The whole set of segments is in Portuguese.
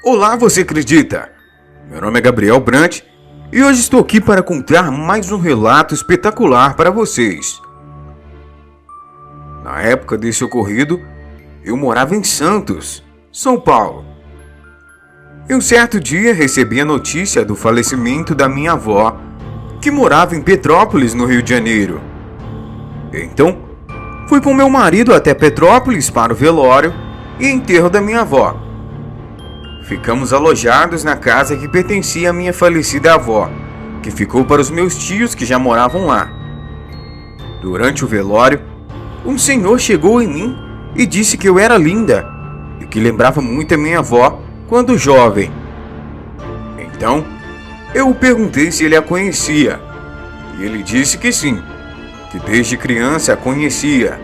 Olá, você acredita? Meu nome é Gabriel Brant e hoje estou aqui para contar mais um relato espetacular para vocês. Na época desse ocorrido, eu morava em Santos, São Paulo. E um certo dia recebi a notícia do falecimento da minha avó, que morava em Petrópolis, no Rio de Janeiro. Então, fui com meu marido até Petrópolis para o velório e enterro da minha avó. Ficamos alojados na casa que pertencia à minha falecida avó, que ficou para os meus tios que já moravam lá. Durante o velório, um senhor chegou em mim e disse que eu era linda e que lembrava muito a minha avó quando jovem. Então, eu o perguntei se ele a conhecia, e ele disse que sim, que desde criança a conhecia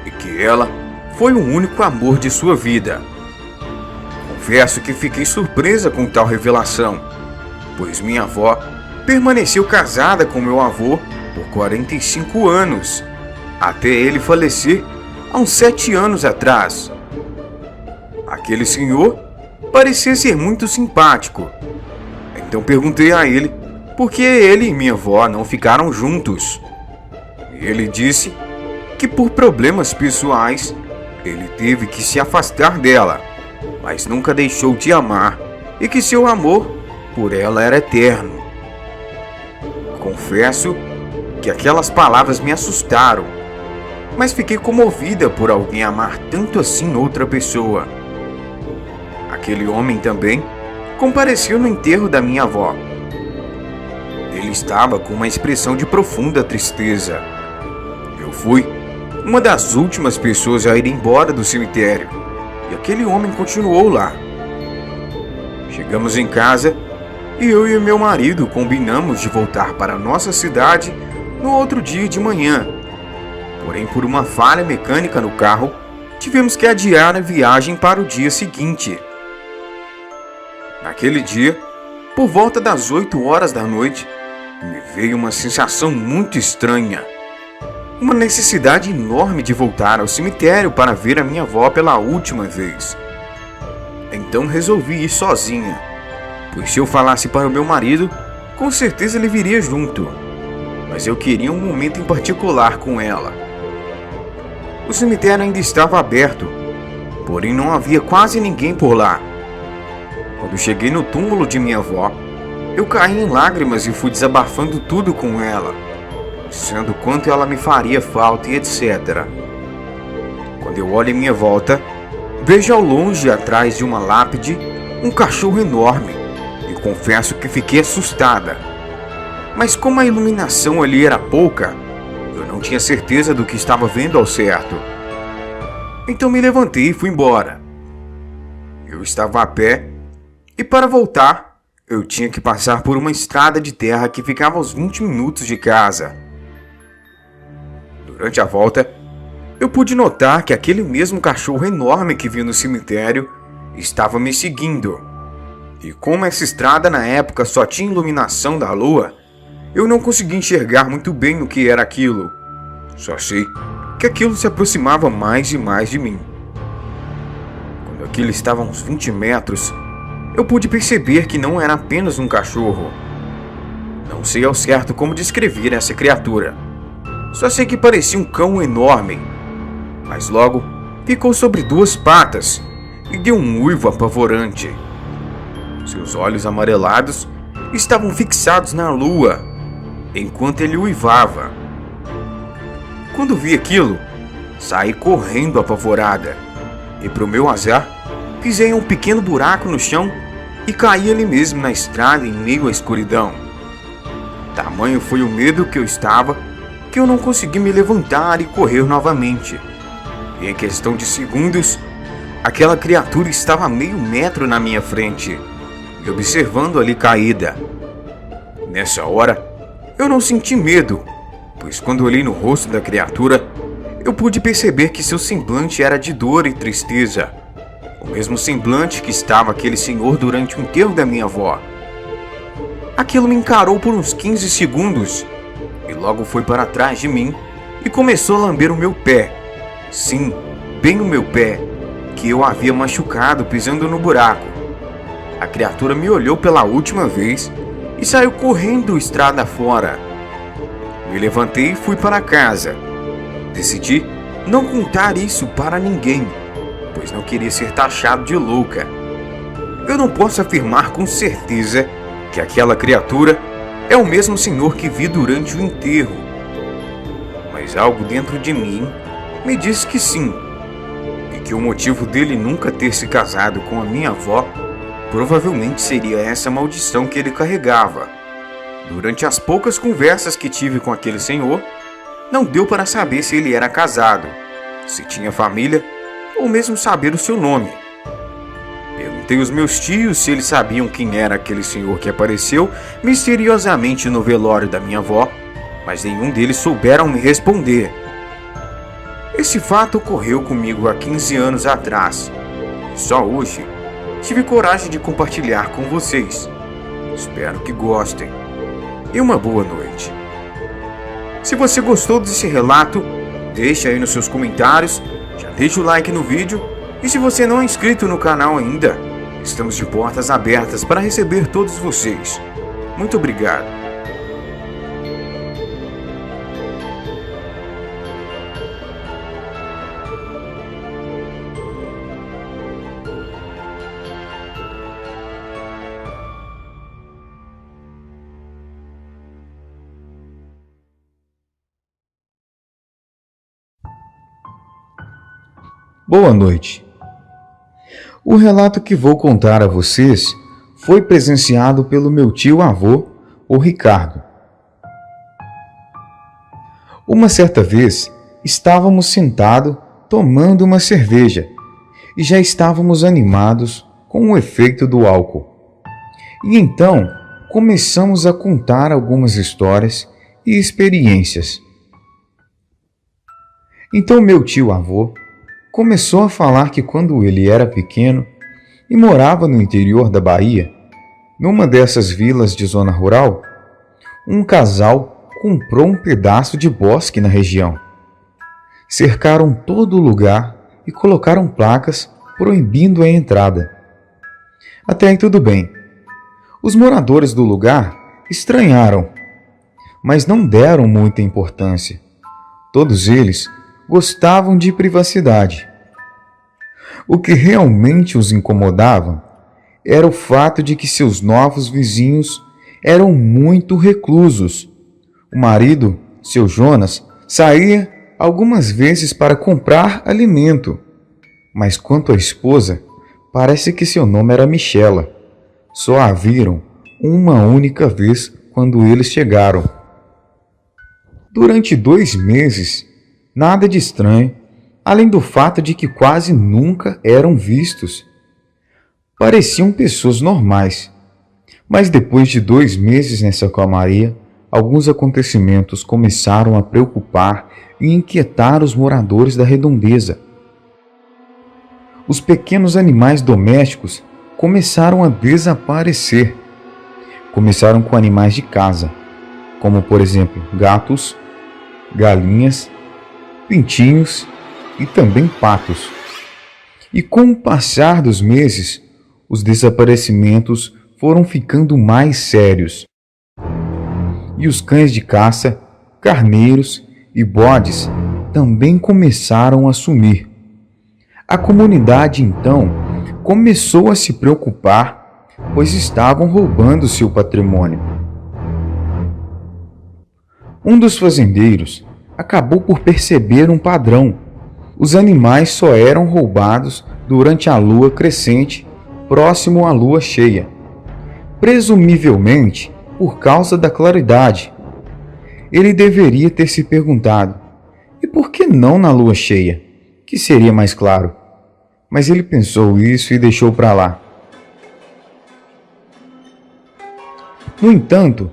e que ela foi o único amor de sua vida. Confesso que fiquei surpresa com tal revelação, pois minha avó permaneceu casada com meu avô por 45 anos, até ele falecer há uns 7 anos atrás. Aquele senhor parecia ser muito simpático, então perguntei a ele por que ele e minha avó não ficaram juntos. E ele disse que por problemas pessoais ele teve que se afastar dela, mas nunca deixou de amar e que seu amor por ela era eterno. Confesso que aquelas palavras me assustaram, mas fiquei comovida por alguém amar tanto assim outra pessoa. Aquele homem também compareceu no enterro da minha avó. Ele estava com uma expressão de profunda tristeza. Eu fui uma das últimas pessoas a ir embora do cemitério, e aquele homem continuou lá. Chegamos em casa e eu e meu marido combinamos de voltar para a nossa cidade no outro dia de manhã. Porém, por uma falha mecânica no carro, tivemos que adiar a viagem para o dia seguinte. Naquele dia, por volta das 8 horas da noite, me veio uma sensação muito estranha. Uma necessidade enorme de voltar ao cemitério para ver a minha avó pela última vez. Então resolvi ir sozinha, pois se eu falasse para o meu marido, com certeza ele viria junto. Mas eu queria um momento em particular com ela. O cemitério ainda estava aberto, porém não havia quase ninguém por lá. Quando cheguei no túmulo de minha avó, eu caí em lágrimas e fui desabafando tudo com ela, dizendo quanto ela me faria falta e etc. Quando eu olho em minha volta, vejo ao longe, atrás de uma lápide, um cachorro enorme, e confesso que fiquei assustada. Mas como a iluminação ali era pouca, eu não tinha certeza do que estava vendo ao certo. Então me levantei e fui embora. Eu estava a pé, e para voltar, eu tinha que passar por uma estrada de terra que ficava aos 20 minutos de casa. Durante a volta, eu pude notar que aquele mesmo cachorro enorme que vi no cemitério estava me seguindo. E como essa estrada na época só tinha iluminação da lua, eu não consegui enxergar muito bem o que era aquilo. Só sei que aquilo se aproximava mais e mais de mim. Quando aquilo estava a uns 20 metros, eu pude perceber que não era apenas um cachorro. Não sei ao certo como descrever essa criatura. Só sei que parecia um cão enorme, mas logo ficou sobre 2 patas e deu um uivo apavorante. Seus olhos amarelados estavam fixados na lua, enquanto ele uivava. Quando vi aquilo, saí correndo apavorada, e pro meu azar, pisei em um pequeno buraco no chão e caí ali mesmo na estrada em meio à escuridão. Tamanho foi o medo que eu estava, que eu não consegui me levantar e correr novamente. E em questão de segundos, aquela criatura estava a meio metro na minha frente, me observando ali caída. Nessa hora, eu não senti medo, pois quando olhei no rosto da criatura, eu pude perceber que seu semblante era de dor e tristeza, o mesmo semblante que estava aquele senhor durante o enterro da minha avó. Aquilo me encarou por uns 15 segundos, e logo foi para trás de mim e começou a lamber o meu pé. Sim, bem o meu pé, que eu havia machucado pisando no buraco. a criatura me olhou pela última vez e saiu correndo estrada fora. Me levantei e fui para casa. Decidi não contar isso para ninguém, pois não queria ser taxado de louca. Eu não posso afirmar com certeza que aquela criatura é o mesmo senhor que vi durante o enterro, mas algo dentro de mim me diz que sim, e que o motivo dele nunca ter se casado com a minha avó provavelmente seria essa maldição que ele carregava. Durante as poucas conversas que tive com aquele senhor, não deu para saber se ele era casado, se tinha família ou mesmo saber o seu nome. Perguntei aos meus tios se eles sabiam quem era aquele senhor que apareceu misteriosamente no velório da minha avó, mas nenhum deles souberam me responder. Esse fato ocorreu comigo há 15 anos atrás, e só hoje tive coragem de compartilhar com vocês. Espero que gostem. E uma boa noite. Se você gostou desse relato, deixa aí nos seus comentários, já deixa o like no vídeo, e se você não é inscrito no canal ainda, estamos de portas abertas para receber todos vocês. Muito obrigado. Boa noite. O relato que vou contar a vocês foi presenciado pelo meu tio-avô, o Ricardo. Uma certa vez, estávamos sentados tomando uma cerveja e já estávamos animados com o efeito do álcool. E então, começamos a contar algumas histórias e experiências. Então meu tio-avô começou a falar que quando ele era pequeno e morava no interior da Bahia, numa dessas vilas de zona rural, um casal comprou um pedaço de bosque na região. Cercaram todo o lugar e colocaram placas proibindo a entrada. Até aí tudo bem. Os moradores do lugar estranharam, mas não deram muita importância. Todos eles gostavam de privacidade. O que realmente os incomodava era o fato de que seus novos vizinhos eram muito reclusos. O marido, seu Jonas, saía algumas vezes para comprar alimento, mas quanto à esposa, parece que seu nome era Michela. Só a viram uma única vez quando eles chegaram. Durante 2 meses, nada de estranho, além do fato de que quase nunca eram vistos. Pareciam pessoas normais. Mas depois de 2 meses nessa calmaria, alguns acontecimentos começaram a preocupar e inquietar os moradores da redondeza. Os pequenos animais domésticos começaram a desaparecer. Começaram com animais de casa, como por exemplo gatos, galinhas, pintinhos e também patos. E com o passar dos meses, os desaparecimentos foram ficando mais sérios. E os cães de caça, carneiros e bodes também começaram a sumir. A comunidade então começou a se preocupar, pois estavam roubando seu patrimônio. Um dos fazendeiros acabou por perceber um padrão. Os animais só eram roubados durante a lua crescente, próximo à lua cheia, presumivelmente por causa da claridade. Ele deveria ter se perguntado: e por que não na lua cheia, que seria mais claro? Mas ele pensou isso e deixou para lá. No entanto,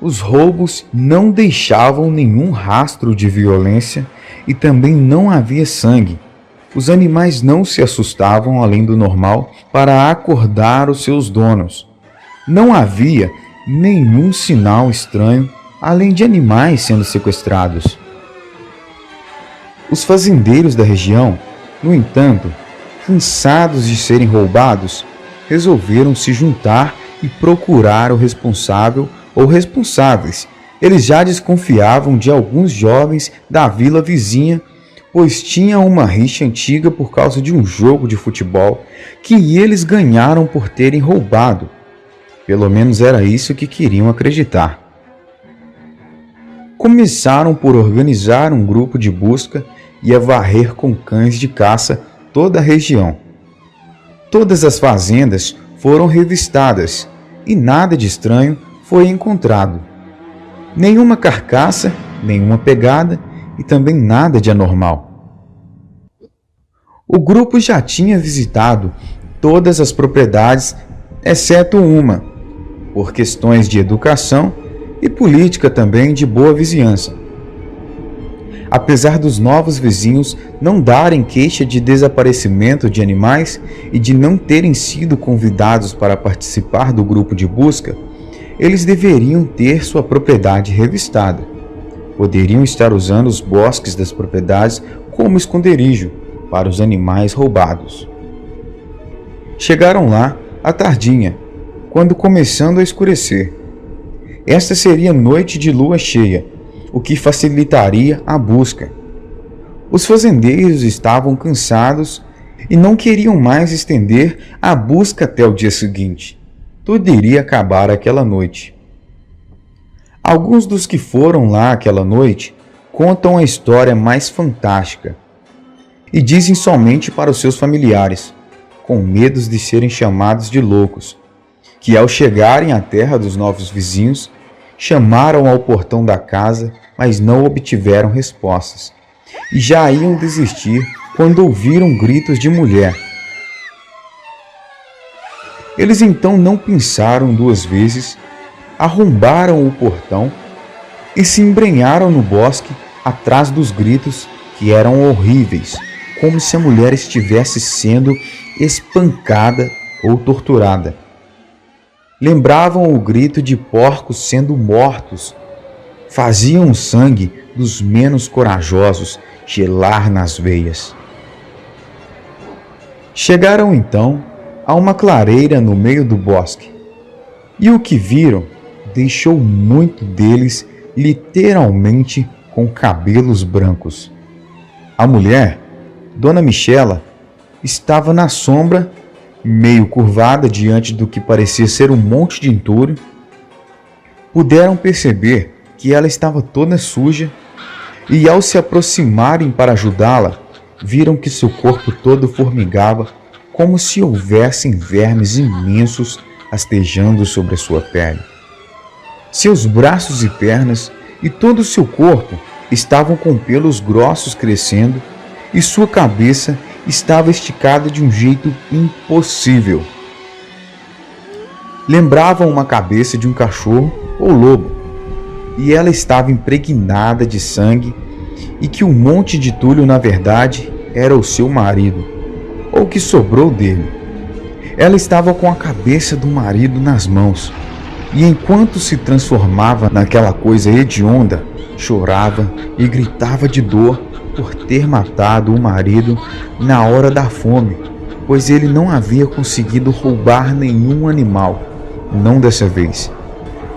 os roubos não deixavam nenhum rastro de violência e também não havia sangue. Os animais não se assustavam além do normal para acordar os seus donos. Não havia nenhum sinal estranho além de animais sendo sequestrados. Os fazendeiros da região, no entanto, cansados de serem roubados, resolveram se juntar e procurar o responsável ou responsáveis. Eles já desconfiavam de alguns jovens da vila vizinha, pois tinha uma rixa antiga por causa de um jogo de futebol que eles ganharam por terem roubado. Pelo menos era isso que queriam acreditar. Começaram por organizar um grupo de busca e a varrer com cães de caça toda a região. Todas as fazendas foram revistadas e nada de estranho foi encontrado. Nenhuma carcaça, nenhuma pegada e também nada de anormal. O grupo já tinha visitado todas as propriedades, exceto uma, por questões de educação e política também de boa vizinhança. Apesar dos novos vizinhos não darem queixa de desaparecimento de animais e de não terem sido convidados para participar do grupo de busca, eles deveriam ter sua propriedade revistada. Poderiam estar usando os bosques das propriedades como esconderijo para os animais roubados. Chegaram lá à tardinha, quando começando a escurecer. Esta seria noite de lua cheia, o que facilitaria a busca. Os fazendeiros estavam cansados e não queriam mais estender a busca até o dia seguinte. Tudo iria acabar aquela noite. Alguns dos que foram lá aquela noite contam a história mais fantástica e dizem somente para os seus familiares, com medos de serem chamados de loucos, que ao chegarem à terra dos novos vizinhos, chamaram ao portão da casa, mas não obtiveram respostas, e já iam desistir quando ouviram gritos de mulher. Eles então não pensaram duas vezes, arrombaram o portão e se embrenharam no bosque atrás dos gritos que eram horríveis, como se a mulher estivesse sendo espancada ou torturada. Lembravam o grito de porcos sendo mortos. Faziam o sangue dos menos corajosos gelar nas veias. Chegaram então a uma clareira no meio do bosque, e o que viram deixou muito deles literalmente com cabelos brancos. A mulher, Dona Michela, estava na sombra, meio curvada diante do que parecia ser um monte de entulho. Puderam perceber que ela estava toda suja e, ao se aproximarem para ajudá-la, viram que seu corpo todo formigava como se houvessem vermes imensos rastejando sobre a sua pele. Seus braços e pernas e todo o seu corpo estavam com pelos grossos crescendo e sua cabeça estava esticada de um jeito impossível. Lembrava uma cabeça de um cachorro ou lobo, e ela estava impregnada de sangue, e que um monte de entulho na verdade era o seu marido, ou o que sobrou dele. Ela estava com a cabeça do marido nas mãos, e enquanto se transformava naquela coisa hedionda, chorava e gritava de dor por ter matado o marido na hora da fome, pois ele não havia conseguido roubar nenhum animal, não dessa vez.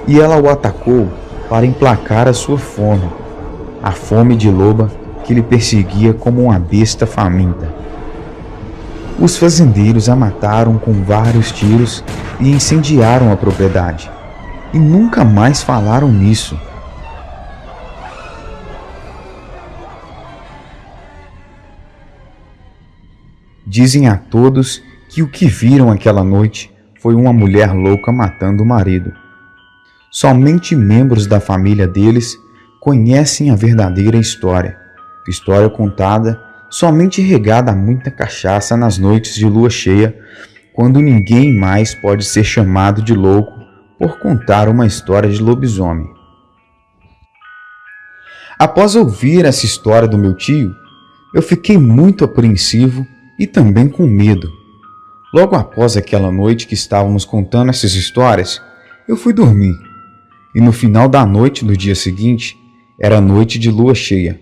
E ela o atacou para emplacar a sua fome, a fome de loba que lhe perseguia como uma besta faminta. Os fazendeiros a mataram com vários tiros e incendiaram a propriedade, e nunca mais falaram nisso. Dizem a todos que o que viram aquela noite foi uma mulher louca matando o marido. Somente membros da família deles conhecem a verdadeira história contada somente regada a muita cachaça nas noites de lua cheia, quando ninguém mais pode ser chamado de louco por contar uma história de lobisomem. Após ouvir essa história do meu tio, eu fiquei muito apreensivo e também com medo. Logo após aquela noite que estávamos contando essas histórias, eu fui dormir. E no final da noite do dia seguinte, era noite de lua cheia.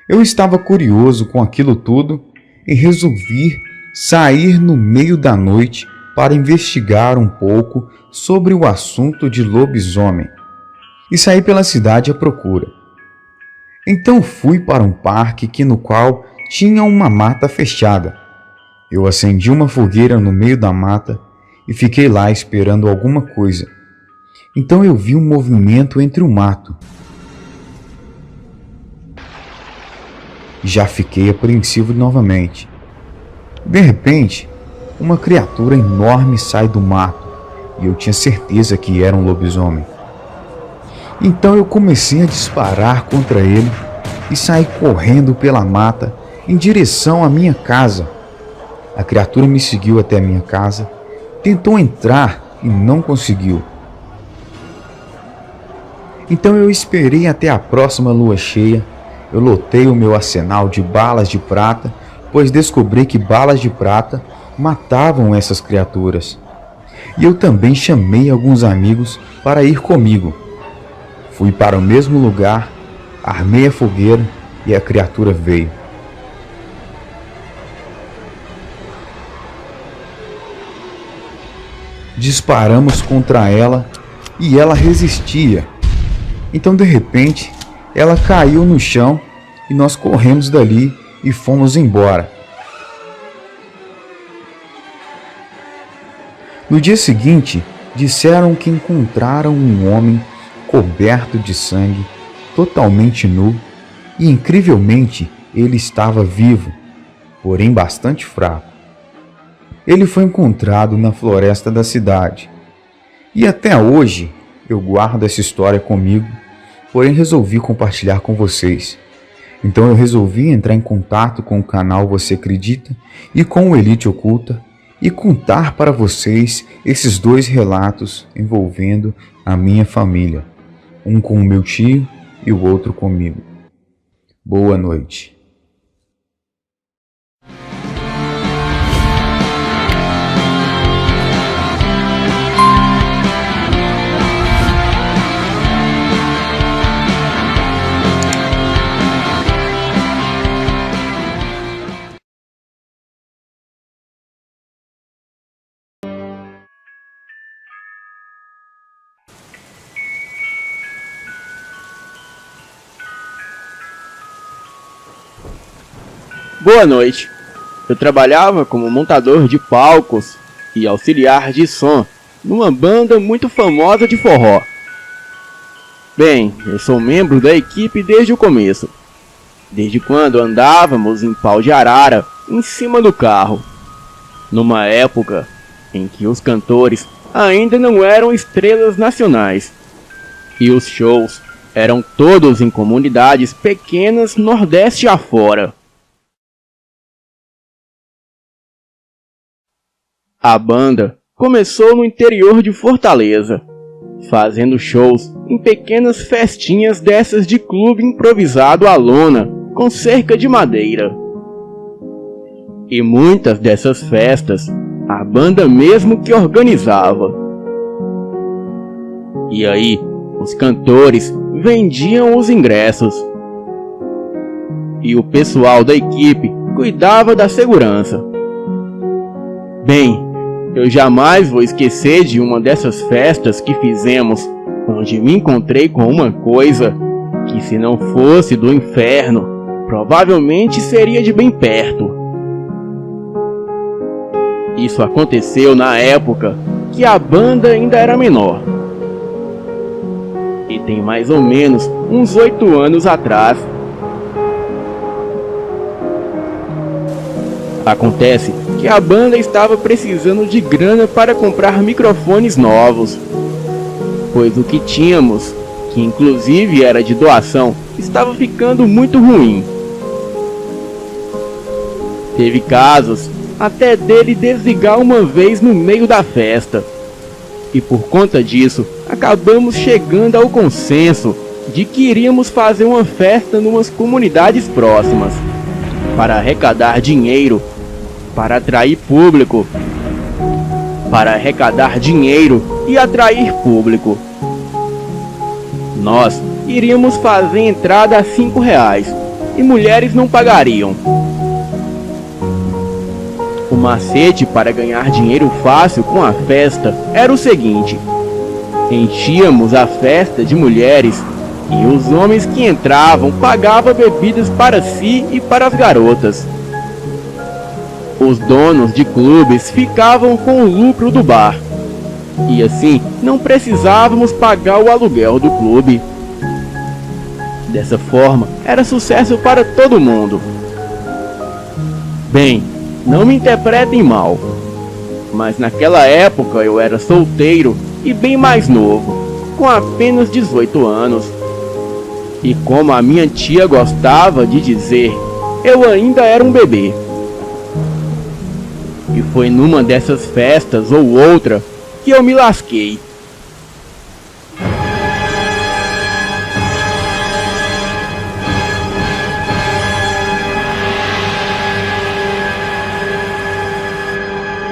Eu estava curioso com aquilo tudo e resolvi sair no meio da noite para investigar um pouco sobre o assunto de lobisomem e saí pela cidade à procura. Então fui para um parque no qual tinha uma mata fechada. Eu acendi uma fogueira no meio da mata e fiquei lá esperando alguma coisa. Então eu vi um movimento entre o mato. Já fiquei apreensivo novamente. De repente, uma criatura enorme sai do mato e eu tinha certeza que era um lobisomem. Então eu comecei a disparar contra ele e saí correndo pela mata em direção à minha casa. A criatura me seguiu até a minha casa, tentou entrar e não conseguiu. Então eu esperei até a próxima lua cheia. Eu lotei o meu arsenal de balas de prata, pois descobri que balas de prata matavam essas criaturas. E eu também chamei alguns amigos para ir comigo. Fui para o mesmo lugar, armei a fogueira e a criatura veio. Disparamos contra ela e ela resistia. Então, de repente, ela caiu no chão e nós corremos dali e fomos embora. No dia seguinte, disseram que encontraram um homem coberto de sangue, totalmente nu, e incrivelmente ele estava vivo, porém bastante fraco. Ele foi encontrado na floresta da cidade. E até hoje eu guardo essa história comigo, porém resolvi compartilhar com vocês. Então eu resolvi entrar em contato com o canal Você Acredita e com o Elite Oculta e contar para vocês esses dois relatos envolvendo a minha família. Um com o meu tio e o outro comigo. Boa noite. Boa noite. Eu trabalhava como montador de palcos e auxiliar de som numa banda muito famosa de forró. Bem, eu sou membro da equipe desde o começo, desde quando andávamos em pau de arara em cima do carro, numa época em que os cantores ainda não eram estrelas nacionais e os shows eram todos em comunidades pequenas nordeste afora. A banda começou no interior de Fortaleza, fazendo shows em pequenas festinhas dessas de clube improvisado à lona, com cerca de madeira. E muitas dessas festas, a banda mesmo que organizava. E aí, os cantores vendiam os ingressos. E o pessoal da equipe cuidava da segurança. Bem, eu jamais vou esquecer de uma dessas festas que fizemos, onde me encontrei com uma coisa que, se não fosse do inferno, provavelmente seria de bem perto. Isso aconteceu na época que a banda ainda era menor. E tem mais ou menos uns 8 anos atrás. Acontece que a banda estava precisando de grana para comprar microfones novos, pois o que tínhamos, que inclusive era de doação, estava ficando muito ruim. Teve casos até dele desligar uma vez no meio da festa, e por conta disso acabamos chegando ao consenso de que iríamos fazer uma festa numas comunidades próximas, para arrecadar dinheiro, para atrair público, e atrair público. Nós iríamos fazer entrada a R$5 e mulheres não pagariam. O macete para ganhar dinheiro fácil com a festa era o seguinte: enchíamos a festa de mulheres e os homens que entravam pagavam bebidas para si e para as garotas. Os donos de clubes ficavam com o lucro do bar, e assim não precisávamos pagar o aluguel do clube. Dessa forma, era sucesso para todo mundo. Bem, não me interpretem mal, mas naquela época eu era solteiro e bem mais novo, com apenas 18 anos. E como a minha tia gostava de dizer, eu ainda era um bebê. E foi numa dessas festas ou outra que eu me lasquei.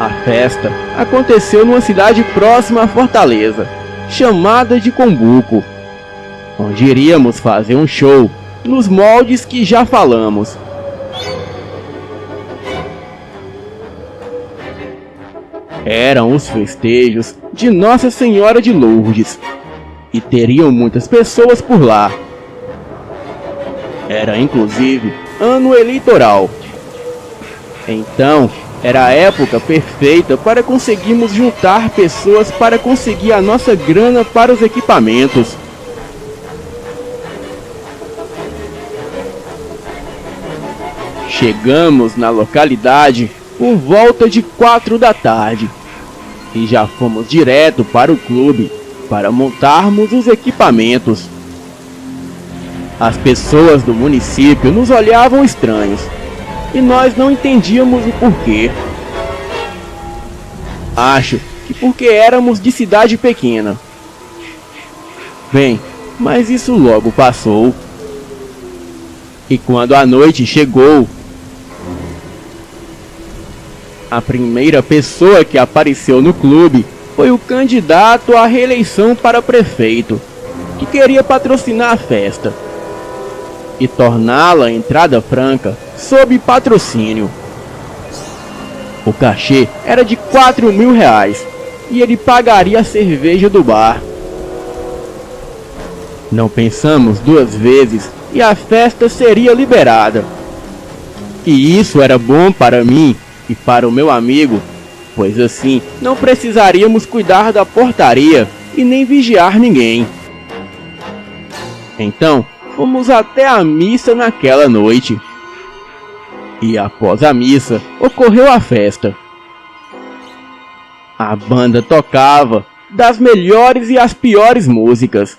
A festa aconteceu numa cidade próxima a Fortaleza, chamada de Combuco, onde iríamos fazer um show nos moldes que já falamos. Eram os festejos de Nossa Senhora de Lourdes e teriam muitas pessoas por lá. Era inclusive ano eleitoral. Então, era a época perfeita para conseguirmos juntar pessoas para conseguir a nossa grana para os equipamentos. Chegamos na localidade por volta de 4 da tarde e já fomos direto para o clube para montarmos os equipamentos. As pessoas do município nos olhavam estranhos e nós não entendíamos o porquê. Acho que porque éramos de cidade pequena. Bem, mas isso logo passou. E quando a noite chegou, a primeira pessoa que apareceu no clube foi o candidato à reeleição para prefeito, que queria patrocinar a festa e torná-la entrada franca sob patrocínio. O cachê era de R$ 4.000 e ele pagaria a cerveja do bar. Não pensamos duas vezes e a festa seria liberada. E isso era bom para mim e para o meu amigo, pois assim não precisaríamos cuidar da portaria e nem vigiar ninguém. Então, fomos até a missa naquela noite. E após a missa, ocorreu a festa. A banda tocava das melhores e as piores músicas.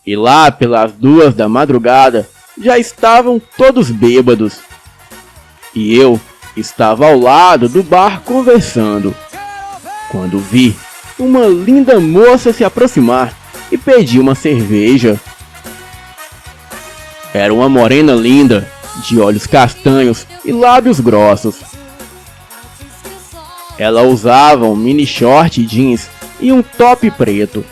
E lá pelas 2 da madrugada, já estavam todos bêbados. E eu estava ao lado do bar conversando, quando vi uma linda moça se aproximar e pedir uma cerveja. Era uma morena linda, de olhos castanhos e lábios grossos. Ela usava um mini short jeans e um top preto.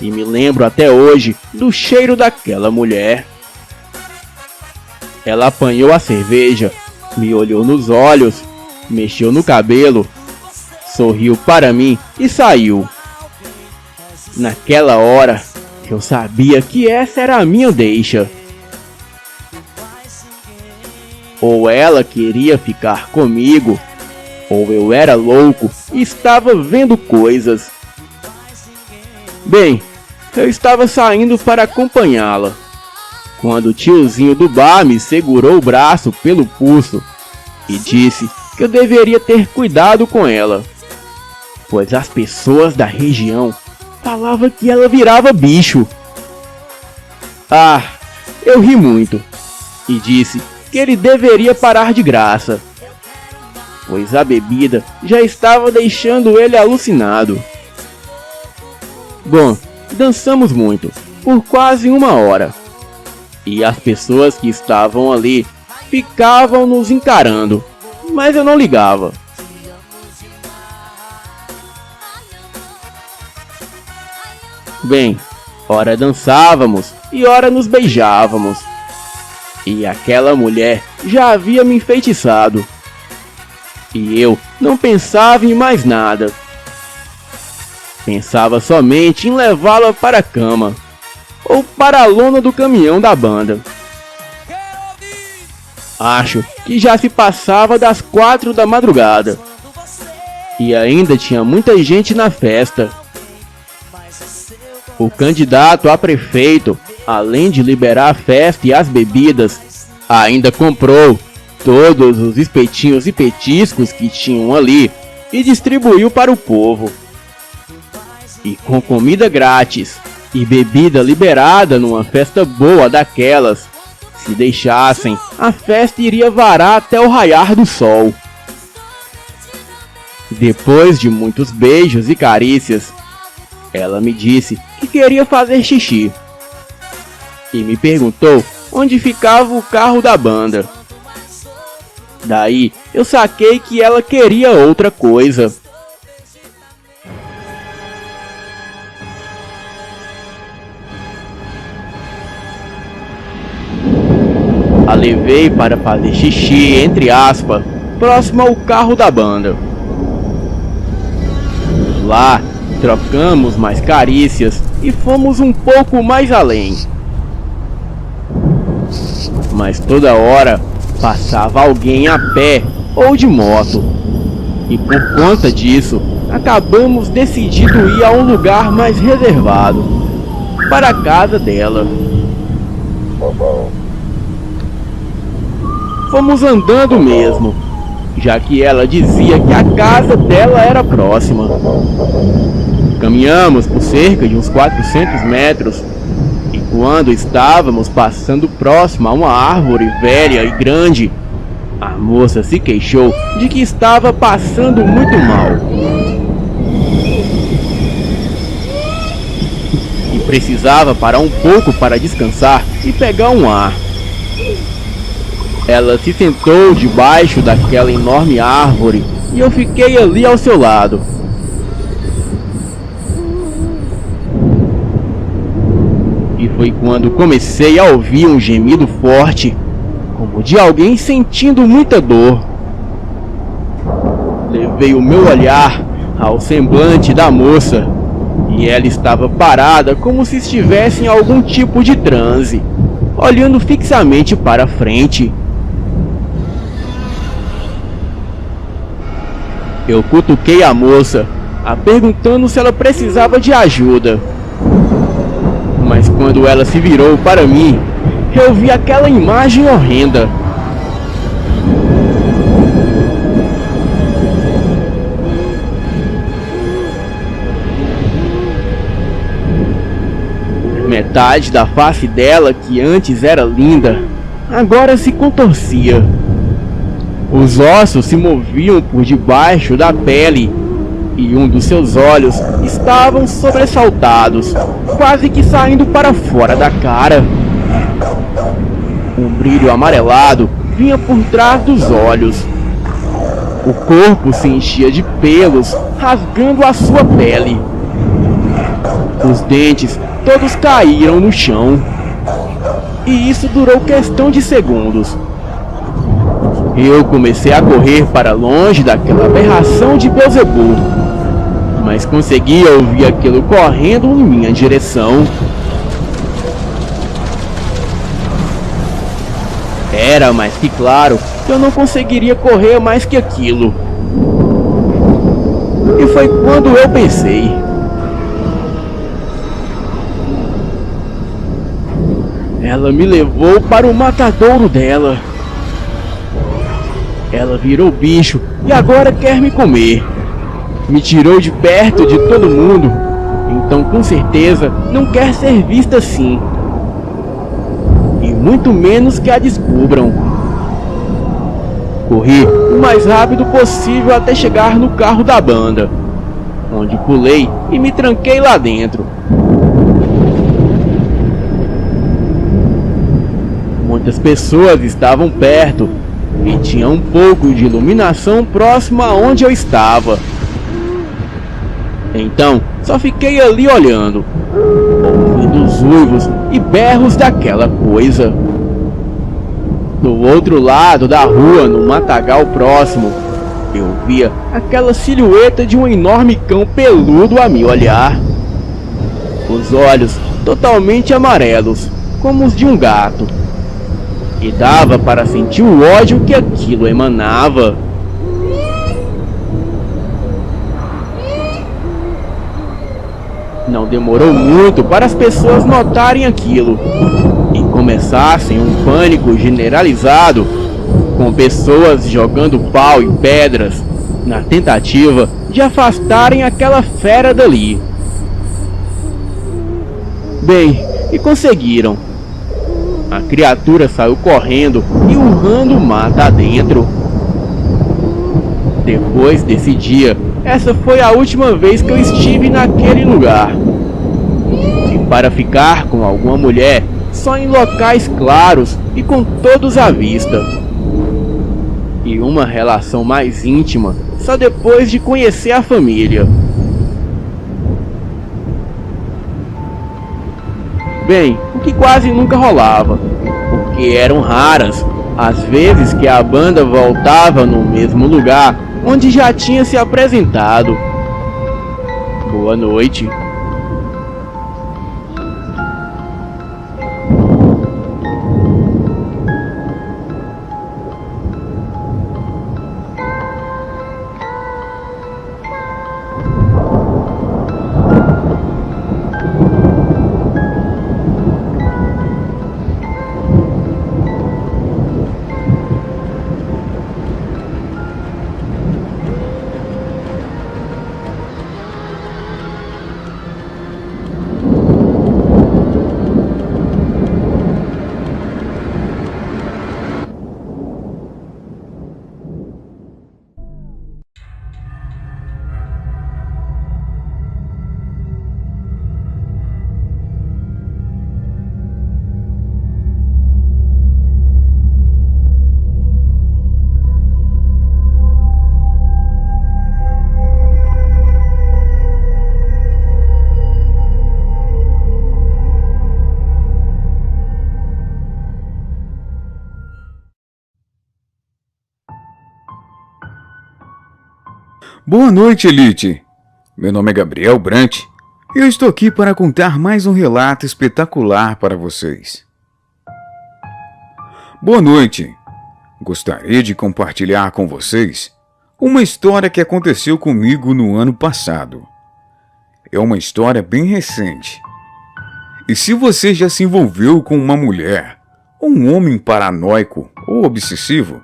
E me lembro até hoje do cheiro daquela mulher. Ela apanhou a cerveja, me olhou nos olhos, mexeu no cabelo, sorriu para mim e saiu. Naquela hora, eu sabia que essa era a minha deixa. Ou ela queria ficar comigo, ou eu era louco e estava vendo coisas. Bem, eu estava saindo para acompanhá-la, quando o tiozinho do bar me segurou o braço pelo pulso e disse que eu deveria ter cuidado com ela, pois as pessoas da região falavam que ela virava bicho. Ah, eu ri muito e disse que ele deveria parar de graça, pois a bebida já estava deixando ele alucinado. Bom, dançamos muito, por quase 1 hora, e as pessoas que estavam ali ficavam nos encarando, mas eu não ligava. Bem, ora dançávamos e ora nos beijávamos. E aquela mulher já havia me enfeitiçado. E eu não pensava em mais nada. Pensava somente em levá-la para a cama ou para a lona do caminhão da banda. Acho que já se passava das 4 da madrugada. E ainda tinha muita gente na festa. O candidato a prefeito, além de liberar a festa e as bebidas, ainda comprou todos os espetinhos e petiscos que tinham ali e distribuiu para o povo. E com comida grátis e bebida liberada numa festa boa daquelas, se deixassem, a festa iria varar até o raiar do sol. Depois de muitos beijos e carícias, ela me disse que queria fazer xixi e me perguntou onde ficava o carro da banda. Daí eu saquei que ela queria outra coisa. A levei para fazer xixi, entre aspas, próximo ao carro da banda. Lá, trocamos mais carícias e fomos um pouco mais além. Mas toda hora passava alguém a pé ou de moto. E por conta disso, acabamos decidindo ir a um lugar mais reservado, para a casa dela. Fomos andando mesmo, já que ela dizia que a casa dela era próxima. Caminhamos por cerca de uns 400 metros e quando estávamos passando próximo a uma árvore velha e grande, a moça se queixou de que estava passando muito mal e precisava parar um pouco para descansar e pegar um ar. Ela se sentou debaixo daquela enorme árvore e eu fiquei ali ao seu lado. E foi quando comecei a ouvir um gemido forte, como de alguém sentindo muita dor. Levei o meu olhar ao semblante da moça e ela estava parada como se estivesse em algum tipo de transe, olhando fixamente para frente. Eu cutuquei a moça, a perguntando se ela precisava de ajuda. Mas quando ela se virou para mim, eu vi aquela imagem horrenda. Metade da face dela, que antes era linda, agora se contorcia. Os ossos se moviam por debaixo da pele e um dos seus olhos estavam sobressaltados, quase que saindo para fora da cara. Um brilho amarelado vinha por trás dos olhos. O corpo se enchia de pelos, rasgando a sua pele. Os dentes todos caíram no chão. E isso durou questão de segundos. Eu comecei a correr para longe daquela aberração de Beelzebub, mas conseguia ouvir aquilo correndo em minha direção. Era mais que claro que eu não conseguiria correr mais que aquilo. E foi quando eu pensei: ela me levou para o matadouro dela. Ela virou bicho e agora quer me comer. Me tirou de perto de todo mundo, então com certeza não quer ser vista assim. E muito menos que a descubram. Corri o mais rápido possível até chegar no carro da banda, onde pulei e me tranquei lá dentro. Muitas pessoas estavam perto e tinha um pouco de iluminação próximo a onde eu estava. Então, só fiquei ali olhando, ouvindo os uivos e berros daquela coisa. Do outro lado da rua, no matagal próximo, eu via aquela silhueta de um enorme cão peludo a me olhar. Os olhos totalmente amarelos, como os de um gato. E dava para sentir o ódio que aquilo emanava. Não demorou muito para as pessoas notarem aquilo e começassem um pânico generalizado, com pessoas jogando pau e pedras na tentativa de afastarem aquela fera dali. Bem, e conseguiram. A criatura saiu correndo e urrando mata adentro. Depois desse dia, essa foi a última vez que eu estive naquele lugar. E para ficar com alguma mulher, só em locais claros e com todos à vista. E uma relação mais íntima só depois de conhecer a família. Bem, o que quase nunca rolava, porque eram raras as vezes que a banda voltava no mesmo lugar onde já tinha se apresentado. Boa noite. Boa noite, Elite! Meu nome é Gabriel Brant e eu estou aqui para contar mais um relato espetacular para vocês. Boa noite! Gostaria de compartilhar com vocês uma história que aconteceu comigo no ano passado. É uma história bem recente. E se você já se envolveu com uma mulher, ou um homem paranoico ou obsessivo,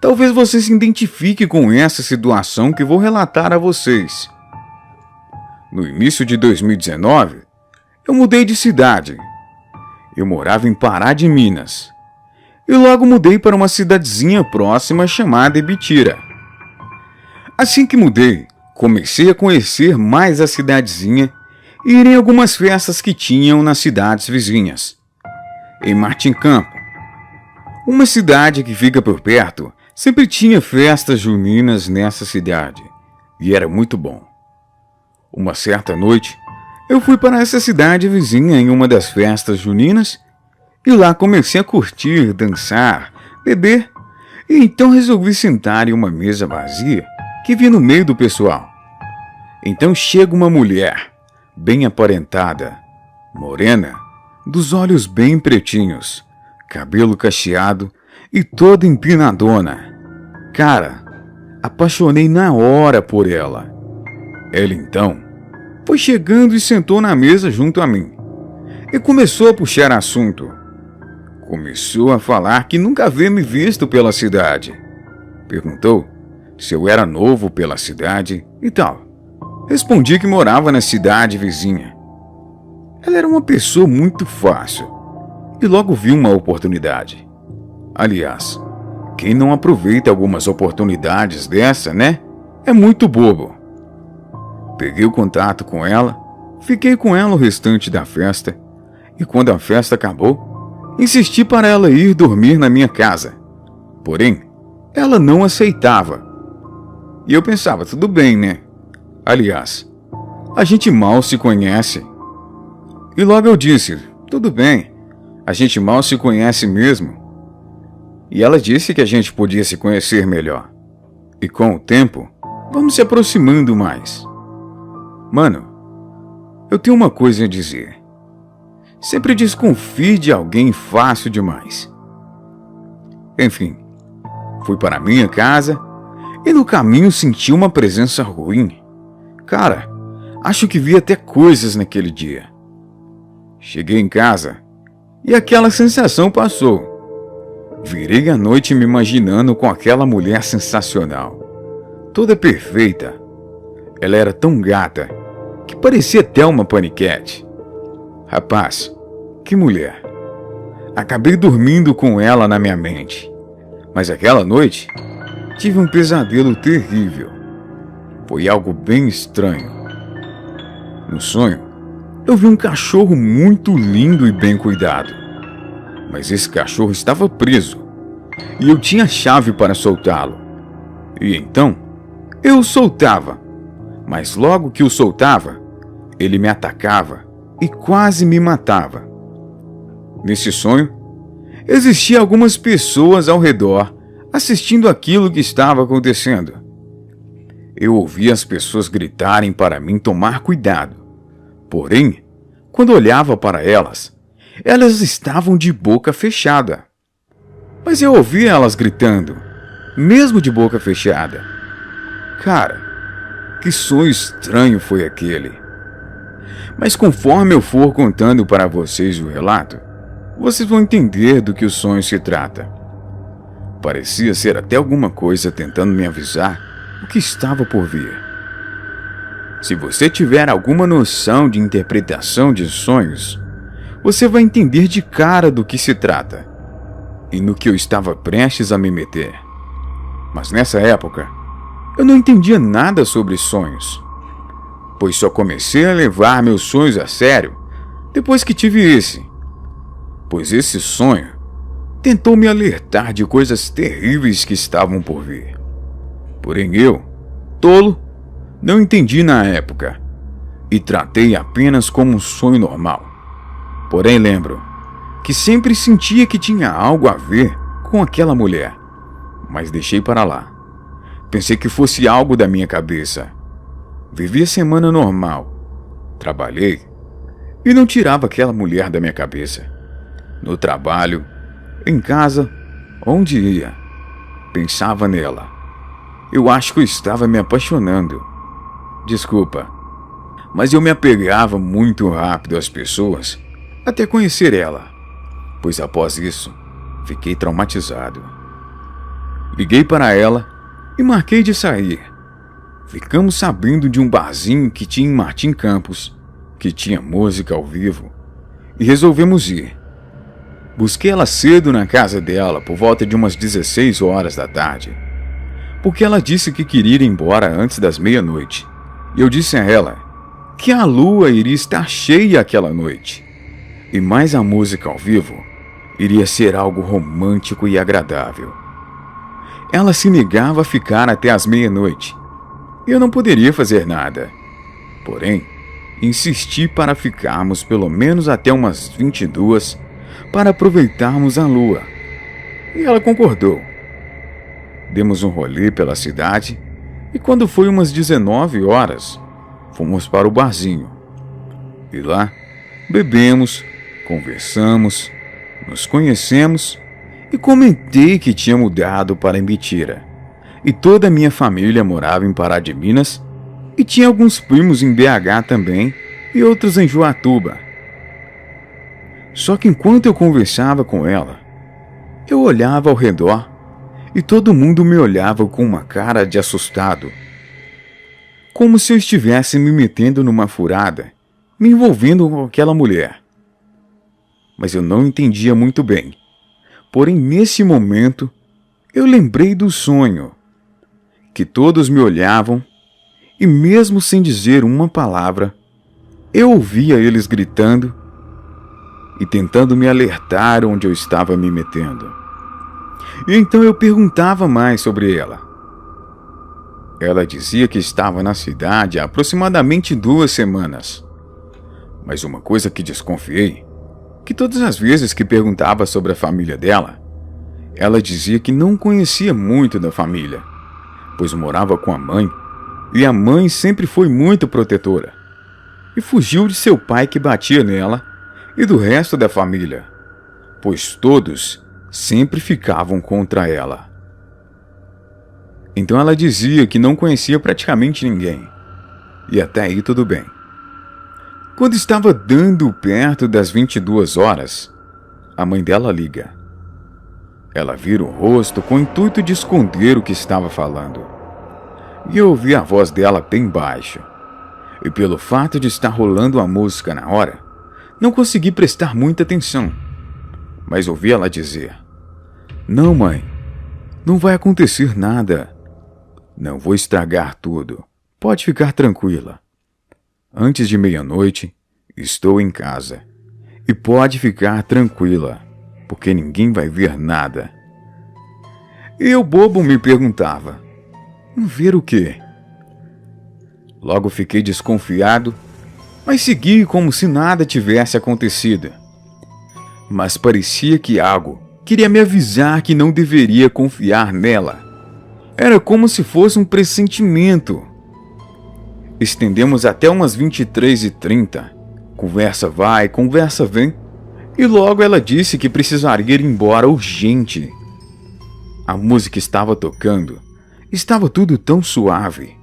talvez você se identifique com essa situação que vou relatar a vocês. No início de 2019, eu mudei de cidade. Eu morava em Pará de Minas. E logo mudei para uma cidadezinha próxima chamada Ibitira. Assim que mudei, comecei a conhecer mais a cidadezinha e ir em algumas festas que tinham nas cidades vizinhas. Em Martim Campo, uma cidade que fica por perto, sempre tinha festas juninas nessa cidade, e era muito bom. Uma certa noite, eu fui para essa cidade vizinha em uma das festas juninas, e lá comecei a curtir, dançar, beber, e então resolvi sentar em uma mesa vazia que vi no meio do pessoal. Então chega uma mulher, bem aparentada, morena, dos olhos bem pretinhos, cabelo cacheado e toda empinadona. Cara, apaixonei na hora por ela. Ela então foi chegando e sentou na mesa junto a mim. E começou a puxar assunto. Começou a falar que nunca havia me visto pela cidade. Perguntou se eu era novo pela cidade e tal. Respondi que morava na cidade vizinha. Ela era uma pessoa muito fácil e logo viu uma oportunidade. Aliás, quem não aproveita algumas oportunidades dessa, né? É muito bobo. Peguei o contato com ela, fiquei com ela o restante da festa e quando a festa acabou, insisti para ela ir dormir na minha casa. Porém, ela não aceitava. E eu pensava, tudo bem, né? Aliás, a gente mal se conhece. E logo eu disse, tudo bem, a gente mal se conhece mesmo. E ela disse que a gente podia se conhecer melhor. E com o tempo, vamos se aproximando mais. Mano, eu tenho uma coisa a dizer. Sempre desconfie de alguém fácil demais. Enfim, fui para minha casa e no caminho senti uma presença ruim. Cara, acho que vi até coisas naquele dia. Cheguei em casa e aquela sensação passou. Virei a noite me imaginando com aquela mulher sensacional. Toda perfeita. Ela era tão gata que parecia até uma paniquete. Rapaz, que mulher. Acabei dormindo com ela na minha mente. Mas aquela noite tive um pesadelo terrível. Foi algo bem estranho. No sonho, eu vi um cachorro muito lindo e bem cuidado. Mas esse cachorro estava preso e eu tinha chave para soltá-lo. E então, eu o soltava. Mas logo que o soltava, ele me atacava e quase me matava. Nesse sonho, existiam algumas pessoas ao redor assistindo aquilo que estava acontecendo. Eu ouvia as pessoas gritarem para mim tomar cuidado. Porém, quando olhava para elas estavam de boca fechada. Mas eu ouvia elas gritando, mesmo de boca fechada. Cara, que sonho estranho foi aquele. Mas conforme eu for contando para vocês o relato, vocês vão entender do que o sonho se trata. Parecia ser até alguma coisa tentando me avisar o que estava por vir. Se você tiver alguma noção de interpretação de sonhos, você vai entender de cara do que se trata e no que eu estava prestes a me meter. Mas nessa época, eu não entendia nada sobre sonhos, pois só comecei a levar meus sonhos a sério depois que tive esse. Pois esse sonho tentou me alertar de coisas terríveis que estavam por vir. Porém eu, tolo, não entendi na época e tratei apenas como um sonho normal. Porém lembro que sempre sentia que tinha algo a ver com aquela mulher, mas deixei para lá. Pensei que fosse algo da minha cabeça. Vivi a semana normal, trabalhei e não tirava aquela mulher da minha cabeça. No trabalho, em casa, onde ia, pensava nela. Eu acho que eu estava me apaixonando. Desculpa, mas eu me apegava muito rápido às pessoas até conhecer ela, pois após isso, fiquei traumatizado. Liguei para ela e marquei de sair. Ficamos sabendo de um barzinho que tinha em Martim Campos, que tinha música ao vivo, e resolvemos ir. Busquei ela cedo na casa dela por volta de umas 16 horas da tarde, porque ela disse que queria ir embora antes das meia-noite, e eu disse a ela que a lua iria estar cheia aquela noite, e mais a música ao vivo iria ser algo romântico e agradável. Ela se negava a ficar até as meia-noite, e eu não poderia fazer nada. Porém, insisti para ficarmos pelo menos até umas 22 para aproveitarmos a lua, e ela concordou. Demos um rolê pela cidade, e quando foi umas 19 horas, fomos para o barzinho. E lá, bebemos, conversamos, nos conhecemos e comentei que tinha mudado para Imbitira. E toda a minha família morava em Pará de Minas e tinha alguns primos em BH também e outros em Joatuba. Só que enquanto eu conversava com ela, eu olhava ao redor e todo mundo me olhava com uma cara de assustado, como se eu estivesse me metendo numa furada, me envolvendo com aquela mulher. Mas eu não entendia muito bem. Porém, nesse momento, eu lembrei do sonho, que todos me olhavam e mesmo sem dizer uma palavra, eu ouvia eles gritando e tentando me alertar onde eu estava me metendo. E então eu perguntava mais sobre ela. Ela dizia que estava na cidade há aproximadamente 2 semanas. Mas uma coisa que desconfiei, que todas as vezes que perguntava sobre a família dela, Ela dizia que não conhecia muito da família, pois morava com a mãe, e a mãe sempre foi muito protetora, e fugiu de seu pai que batia nela e do resto da família, pois todos sempre ficavam contra ela. Então ela dizia que não conhecia praticamente ninguém, e até aí tudo bem. Quando estava dando perto das 22 horas, a mãe dela liga. Ela vira o rosto com o intuito de esconder o que estava falando. E eu ouvi a voz dela bem baixa. E pelo fato de estar rolando a música na hora, não consegui prestar muita atenção. Mas ouvi ela dizer: "Não, mãe, não vai acontecer nada. Não vou estragar tudo. Pode ficar tranquila. Antes de meia-noite, estou em casa. E pode ficar tranquila, porque ninguém vai ver nada." E eu, bobo, me perguntava: ver o quê? Logo fiquei desconfiado, mas segui como se nada tivesse acontecido. Mas parecia que algo queria me avisar que não deveria confiar nela. Era como se fosse um pressentimento. Estendemos até umas 23h30. Conversa vai, conversa vem. E logo ela disse que precisaria ir embora urgente. A música estava tocando. Estava tudo tão suave.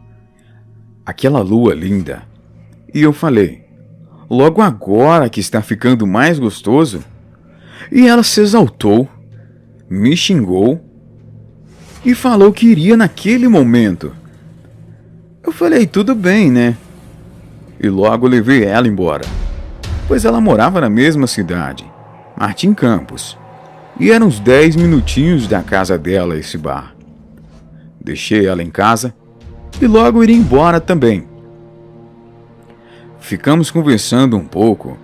Aquela lua linda. E eu falei: logo agora que está ficando mais gostoso? E ela se exaltou, me xingou e falou que iria naquele momento. Eu falei: tudo bem, né? E logo levei ela embora, pois ela morava na mesma cidade, Martim Campos, e eram uns 10 minutinhos da casa dela esse bar. Deixei ela em casa e logo iria embora também. Ficamos conversando um pouco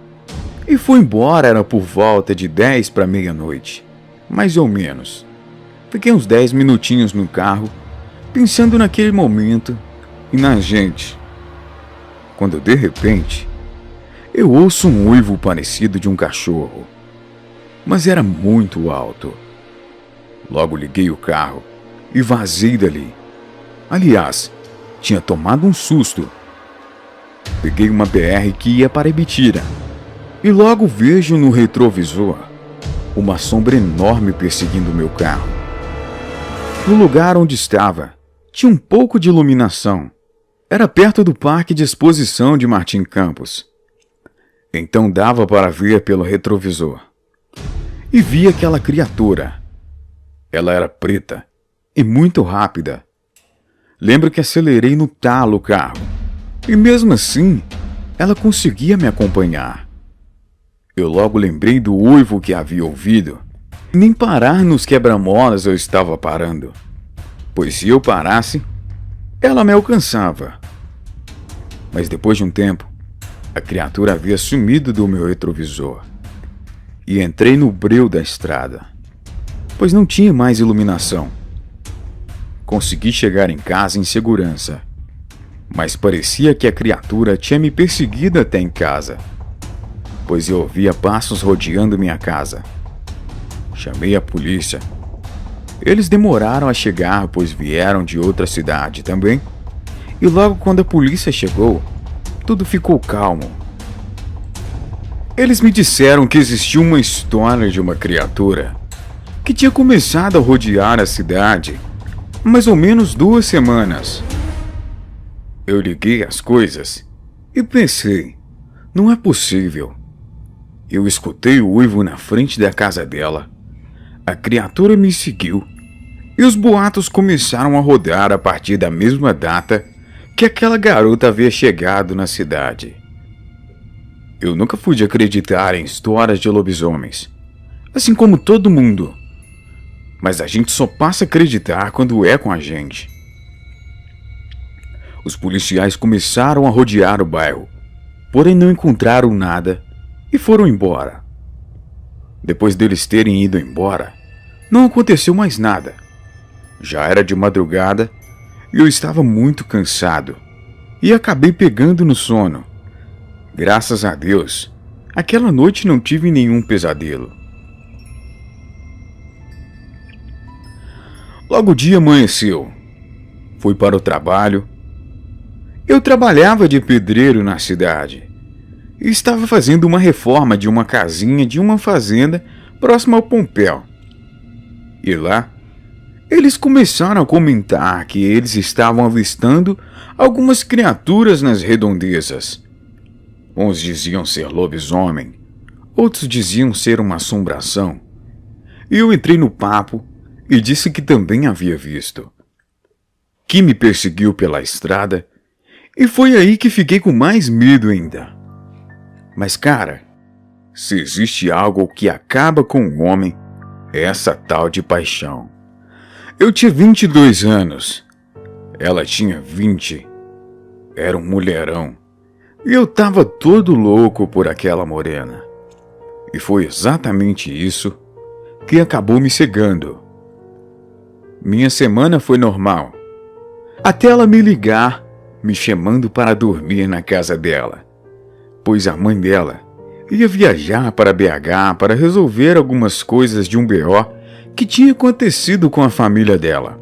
e fui embora, era por volta de 10 para meia-noite, mais ou menos. Fiquei uns 10 minutinhos no carro, pensando naquele momento e na gente, quando de repente eu ouço um uivo parecido de um cachorro, mas era muito alto. Logo liguei o carro e vazei dali. Aliás, tinha tomado um susto. Peguei uma BR que ia para Ibitira e logo vejo no retrovisor uma sombra enorme perseguindo meu carro. No lugar onde estava, tinha um pouco de iluminação. Era perto do parque de exposição de Martim Campos. Então dava para ver pelo retrovisor. E vi aquela criatura. Ela era preta e muito rápida. Lembro que acelerei no talo o carro. E mesmo assim, ela conseguia me acompanhar. Eu logo lembrei do uivo que havia ouvido. Nem parar nos quebra-molas eu estava parando, pois se eu parasse, ela me alcançava. Mas depois de um tempo, a criatura havia sumido do meu retrovisor. E entrei no breu da estrada, pois não tinha mais iluminação. Consegui chegar em casa em segurança, mas parecia que a criatura tinha me perseguido até em casa, pois eu ouvia passos rodeando minha casa. Chamei a polícia. Eles demoraram a chegar, pois vieram de outra cidade também. E logo quando a polícia chegou, tudo ficou calmo. Eles me disseram que existia uma história de uma criatura que tinha começado a rodear a cidade há mais ou menos 2 semanas. Eu liguei as coisas e pensei: não é possível. Eu escutei o uivo na frente da casa dela. A criatura me seguiu e os boatos começaram a rodar a partir da mesma data que aquela garota havia chegado na cidade. Eu nunca fui de acreditar em histórias de lobisomens, assim como todo mundo. Mas a gente só passa a acreditar quando é com a gente. Os policiais começaram a rodear o bairro, porém não encontraram nada e foram embora. Depois deles terem ido embora, não aconteceu mais nada. Já era de madrugada e eu estava muito cansado e acabei pegando no sono. Graças a Deus, aquela noite não tive nenhum pesadelo. Logo o dia amanheceu. Fui para o trabalho. Eu trabalhava de pedreiro na cidade e estava fazendo uma reforma de uma casinha de uma fazenda próxima ao Pompéu. E lá, eles começaram a comentar que eles estavam avistando algumas criaturas nas redondezas. Uns diziam ser lobisomem, outros diziam ser uma assombração. E eu entrei no papo e disse que também havia visto. Que me perseguiu pela estrada, e foi aí que fiquei com mais medo ainda. Mas cara, se existe algo que acaba com o homem, é essa tal de paixão. Eu tinha 22 anos, ela tinha 20, era um mulherão, e eu tava todo louco por aquela morena. E foi exatamente isso que acabou me cegando. Minha semana foi normal, até ela me ligar, me chamando para dormir na casa dela, pois a mãe dela ia viajar para BH para resolver algumas coisas de um BO que tinha acontecido com a família dela.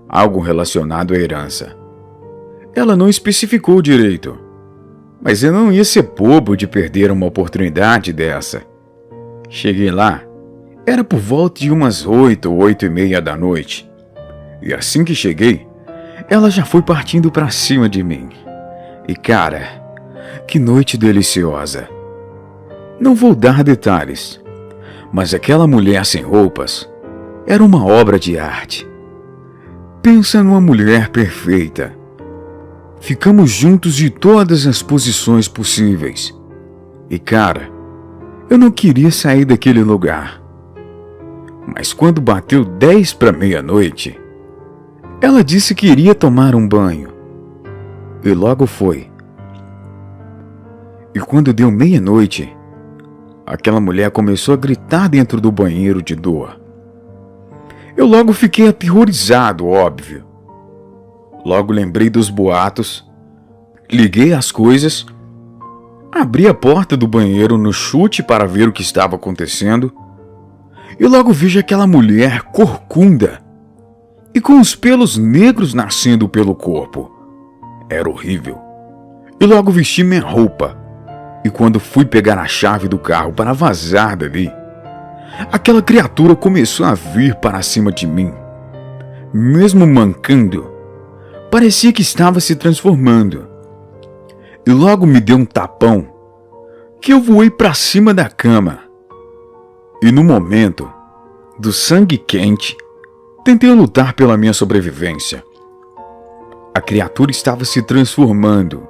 Algo relacionado à herança. Ela não especificou direito, mas eu não ia ser bobo de perder uma oportunidade dessa. Cheguei lá, era por volta de umas 8 ou 8:30 da noite, e assim que cheguei, ela já foi partindo para cima de mim. E cara, que noite deliciosa. Não vou dar detalhes, mas aquela mulher sem roupas era uma obra de arte. Pensa numa mulher perfeita. Ficamos juntos de todas as posições possíveis. E cara, eu não queria sair daquele lugar. Mas quando bateu 10 para meia-noite, ela disse que iria tomar um banho. E logo foi. E quando deu meia-noite, aquela mulher começou a gritar dentro do banheiro de dor. Eu logo fiquei aterrorizado, óbvio. Logo lembrei dos boatos, liguei as coisas, abri a porta do banheiro no chute para ver o que estava acontecendo, e logo vejo aquela mulher corcunda e com os pelos negros nascendo pelo corpo. Era horrível. E logo vesti minha roupa, e quando fui pegar a chave do carro para vazar dali, aquela criatura começou a vir para cima de mim. Mesmo mancando, parecia que estava se transformando. E logo me deu um tapão, que eu voei para cima da cama. E no momento do sangue quente, tentei lutar pela minha sobrevivência. A criatura estava se transformando,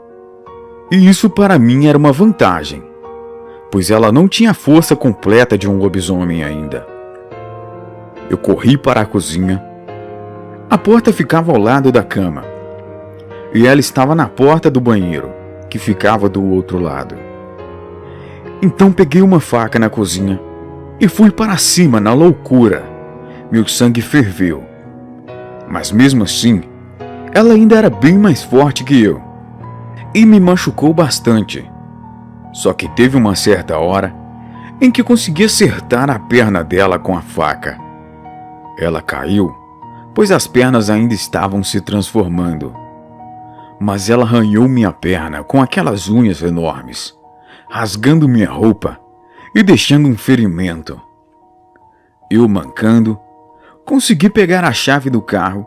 e isso para mim era uma vantagem, pois ela não tinha a força completa de um lobisomem ainda. Eu corri para a cozinha. A porta ficava ao lado da cama, e ela estava na porta do banheiro, que ficava do outro lado. Então peguei uma faca na cozinha e fui para cima na loucura. Meu sangue ferveu. Mas mesmo assim, ela ainda era bem mais forte que eu, e me machucou bastante. Só que teve uma certa hora em que consegui acertar a perna dela com a faca. Ela caiu, pois as pernas ainda estavam se transformando. Mas ela arranhou minha perna com aquelas unhas enormes, rasgando minha roupa e deixando um ferimento. Eu, mancando, consegui pegar a chave do carro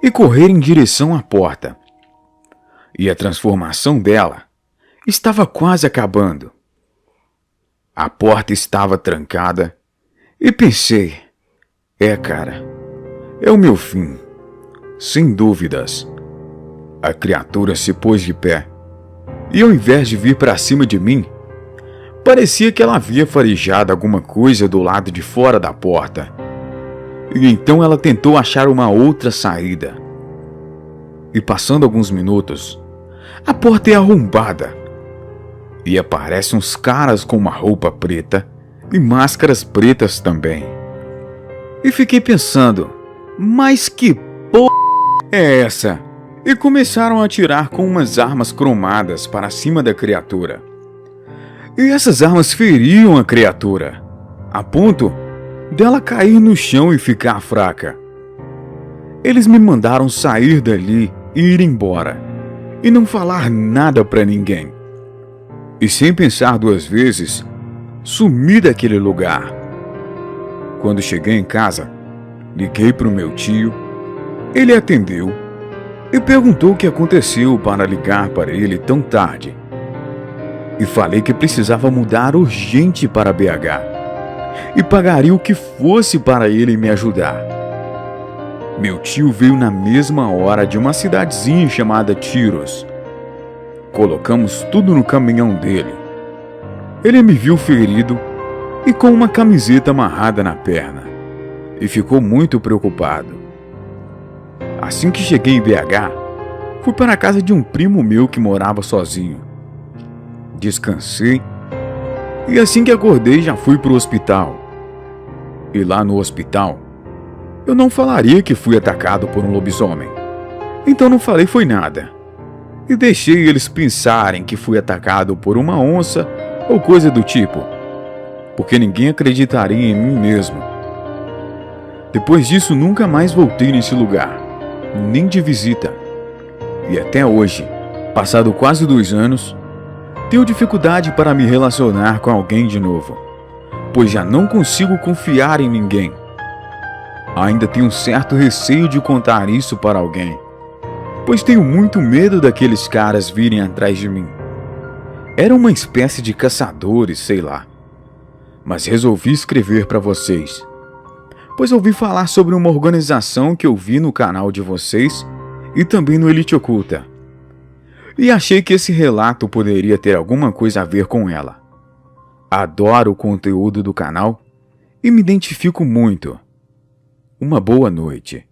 e correr em direção à porta. E a transformação dela estava quase acabando. A porta estava trancada e pensei, cara, é o meu fim, sem dúvidas. A criatura se pôs de pé, e ao invés de vir para cima de mim, parecia que ela havia farejado alguma coisa do lado de fora da porta. E então ela tentou achar uma outra saída. E passando alguns minutos, a porta é arrombada, e aparecem uns caras com uma roupa preta e máscaras pretas também. E fiquei pensando, mas que porra é essa? E começaram a atirar com umas armas cromadas para cima da criatura. E essas armas feriam a criatura, a ponto dela cair no chão e ficar fraca. Eles me mandaram sair dali e ir embora, e não falar nada para ninguém. E sem pensar duas vezes, sumi daquele lugar. Quando cheguei em casa, liguei para o meu tio. Ele atendeu e perguntou o que aconteceu para ligar para ele tão tarde. E falei que precisava mudar urgente para BH e pagaria o que fosse para ele me ajudar. Meu tio veio na mesma hora de uma cidadezinha chamada Tiros. Colocamos tudo no caminhão dele. Ele me viu ferido e com uma camiseta amarrada na perna e ficou muito preocupado. Assim que cheguei em BH, fui para a casa de um primo meu que morava sozinho. Descansei e assim que acordei já fui para o hospital. E lá no hospital, eu não falaria que fui atacado por um lobisomem. Então não falei foi nada. E deixei eles pensarem que fui atacado por uma onça ou coisa do tipo, porque ninguém acreditaria em mim mesmo. Depois disso nunca mais voltei nesse lugar, nem de visita. E até hoje, passado quase 2 anos, tenho dificuldade para me relacionar com alguém de novo, pois já não consigo confiar em ninguém. Ainda tenho um certo receio de contar isso para alguém, pois tenho muito medo daqueles caras virem atrás de mim. Era uma espécie de caçadores, sei lá. Mas resolvi escrever para vocês, pois ouvi falar sobre uma organização que eu vi no canal de vocês e também no Elite Oculta. E achei que esse relato poderia ter alguma coisa a ver com ela. Adoro o conteúdo do canal e me identifico muito. Uma boa noite.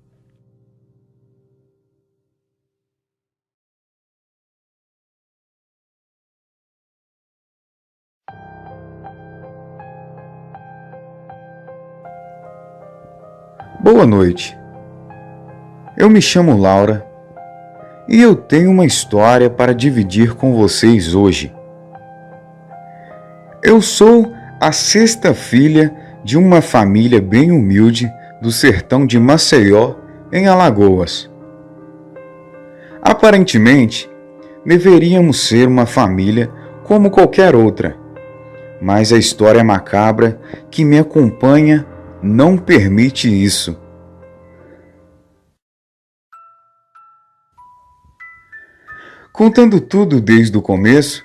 Boa noite. Eu me chamo Laura e eu tenho uma história para dividir com vocês hoje. Eu sou a 6ª filha de uma família bem humilde do sertão de Maceió, em Alagoas. Aparentemente, deveríamos ser uma família como qualquer outra, mas a história macabra que me acompanha não permite isso. Contando tudo desde o começo,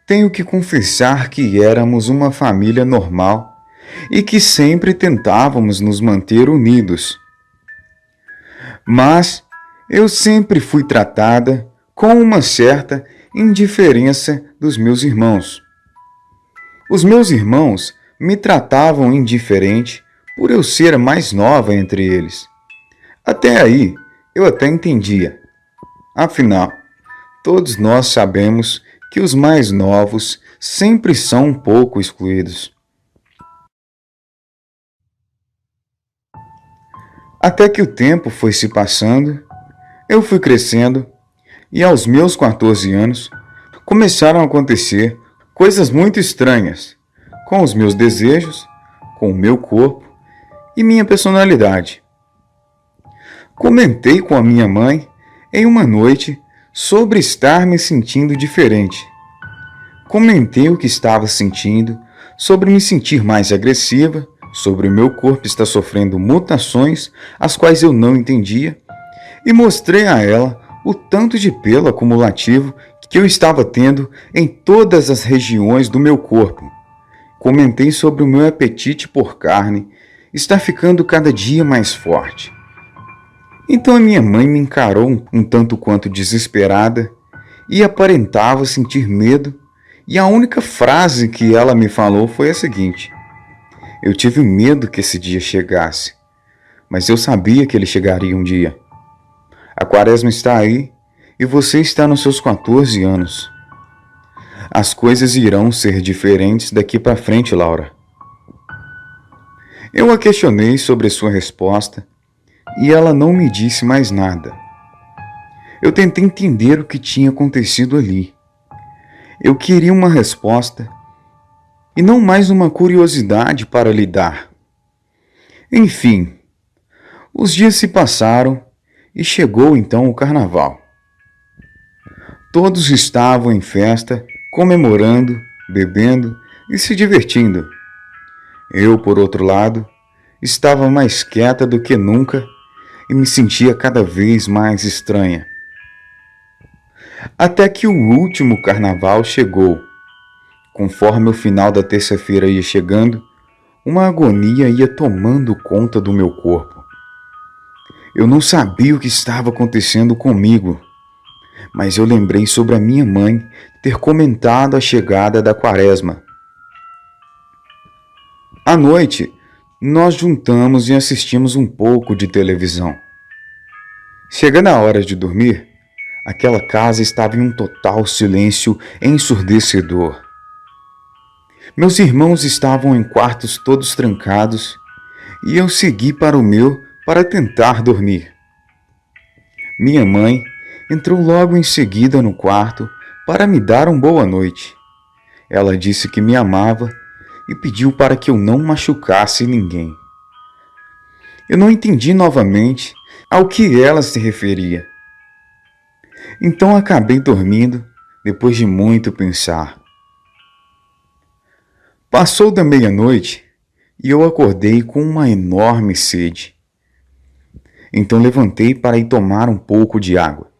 tenho que confessar que éramos uma família normal e que sempre tentávamos nos manter unidos. Mas eu sempre fui tratada com uma certa indiferença dos meus irmãos. Os meus irmãos me tratavam indiferente por eu ser a mais nova entre eles. Até aí eu até entendia. Afinal, todos nós sabemos que os mais novos sempre são um pouco excluídos. Até que o tempo foi se passando, eu fui crescendo e aos meus 14 anos começaram a acontecer coisas muito estranhas com os meus desejos, com o meu corpo e minha personalidade. Comentei com a minha mãe em uma noite sobre estar me sentindo diferente. Comentei o que estava sentindo, sobre me sentir mais agressiva, sobre o meu corpo estar sofrendo mutações as quais eu não entendia, e mostrei a ela o tanto de pelo acumulativo que eu estava tendo em todas as regiões do meu corpo. Comentei sobre o meu apetite por carne estar ficando cada dia mais forte. Então a minha mãe me encarou um tanto quanto desesperada e aparentava sentir medo, e a única frase que ela me falou foi a seguinte: eu tive medo que esse dia chegasse, mas eu sabia que ele chegaria um dia. A quaresma está aí e você está nos seus 14 anos. As coisas irão ser diferentes daqui para frente, Laura. Eu a questionei sobre sua resposta e ela não me disse mais nada. Eu tentei entender o que tinha acontecido ali. Eu queria uma resposta e não mais uma curiosidade para lidar. Enfim, os dias se passaram E chegou então o carnaval. Todos estavam em festa, comemorando, bebendo e se divertindo. Eu, por outro lado, estava mais quieta do que nunca e me sentia cada vez mais estranha. Até que o último carnaval chegou. Conforme o final da terça-feira ia chegando, uma agonia ia tomando conta do meu corpo. Eu não sabia o que estava acontecendo comigo, mas eu lembrei sobre a minha mãe ter comentado a chegada da quaresma. À noite, nós juntamos e assistimos um pouco de televisão. Chegando a hora de dormir, aquela casa estava em um total silêncio ensurdecedor. Meus irmãos estavam em quartos todos trancados e eu segui para o meu para tentar dormir. Minha mãe entrou logo em seguida no quarto para me dar uma boa noite. Ela disse que me amava e pediu para que eu não machucasse ninguém. Eu não entendi novamente ao que ela se referia. Então acabei dormindo depois de muito pensar. Passou da meia-noite e eu acordei com uma enorme sede. Então levantei para ir tomar um pouco de água.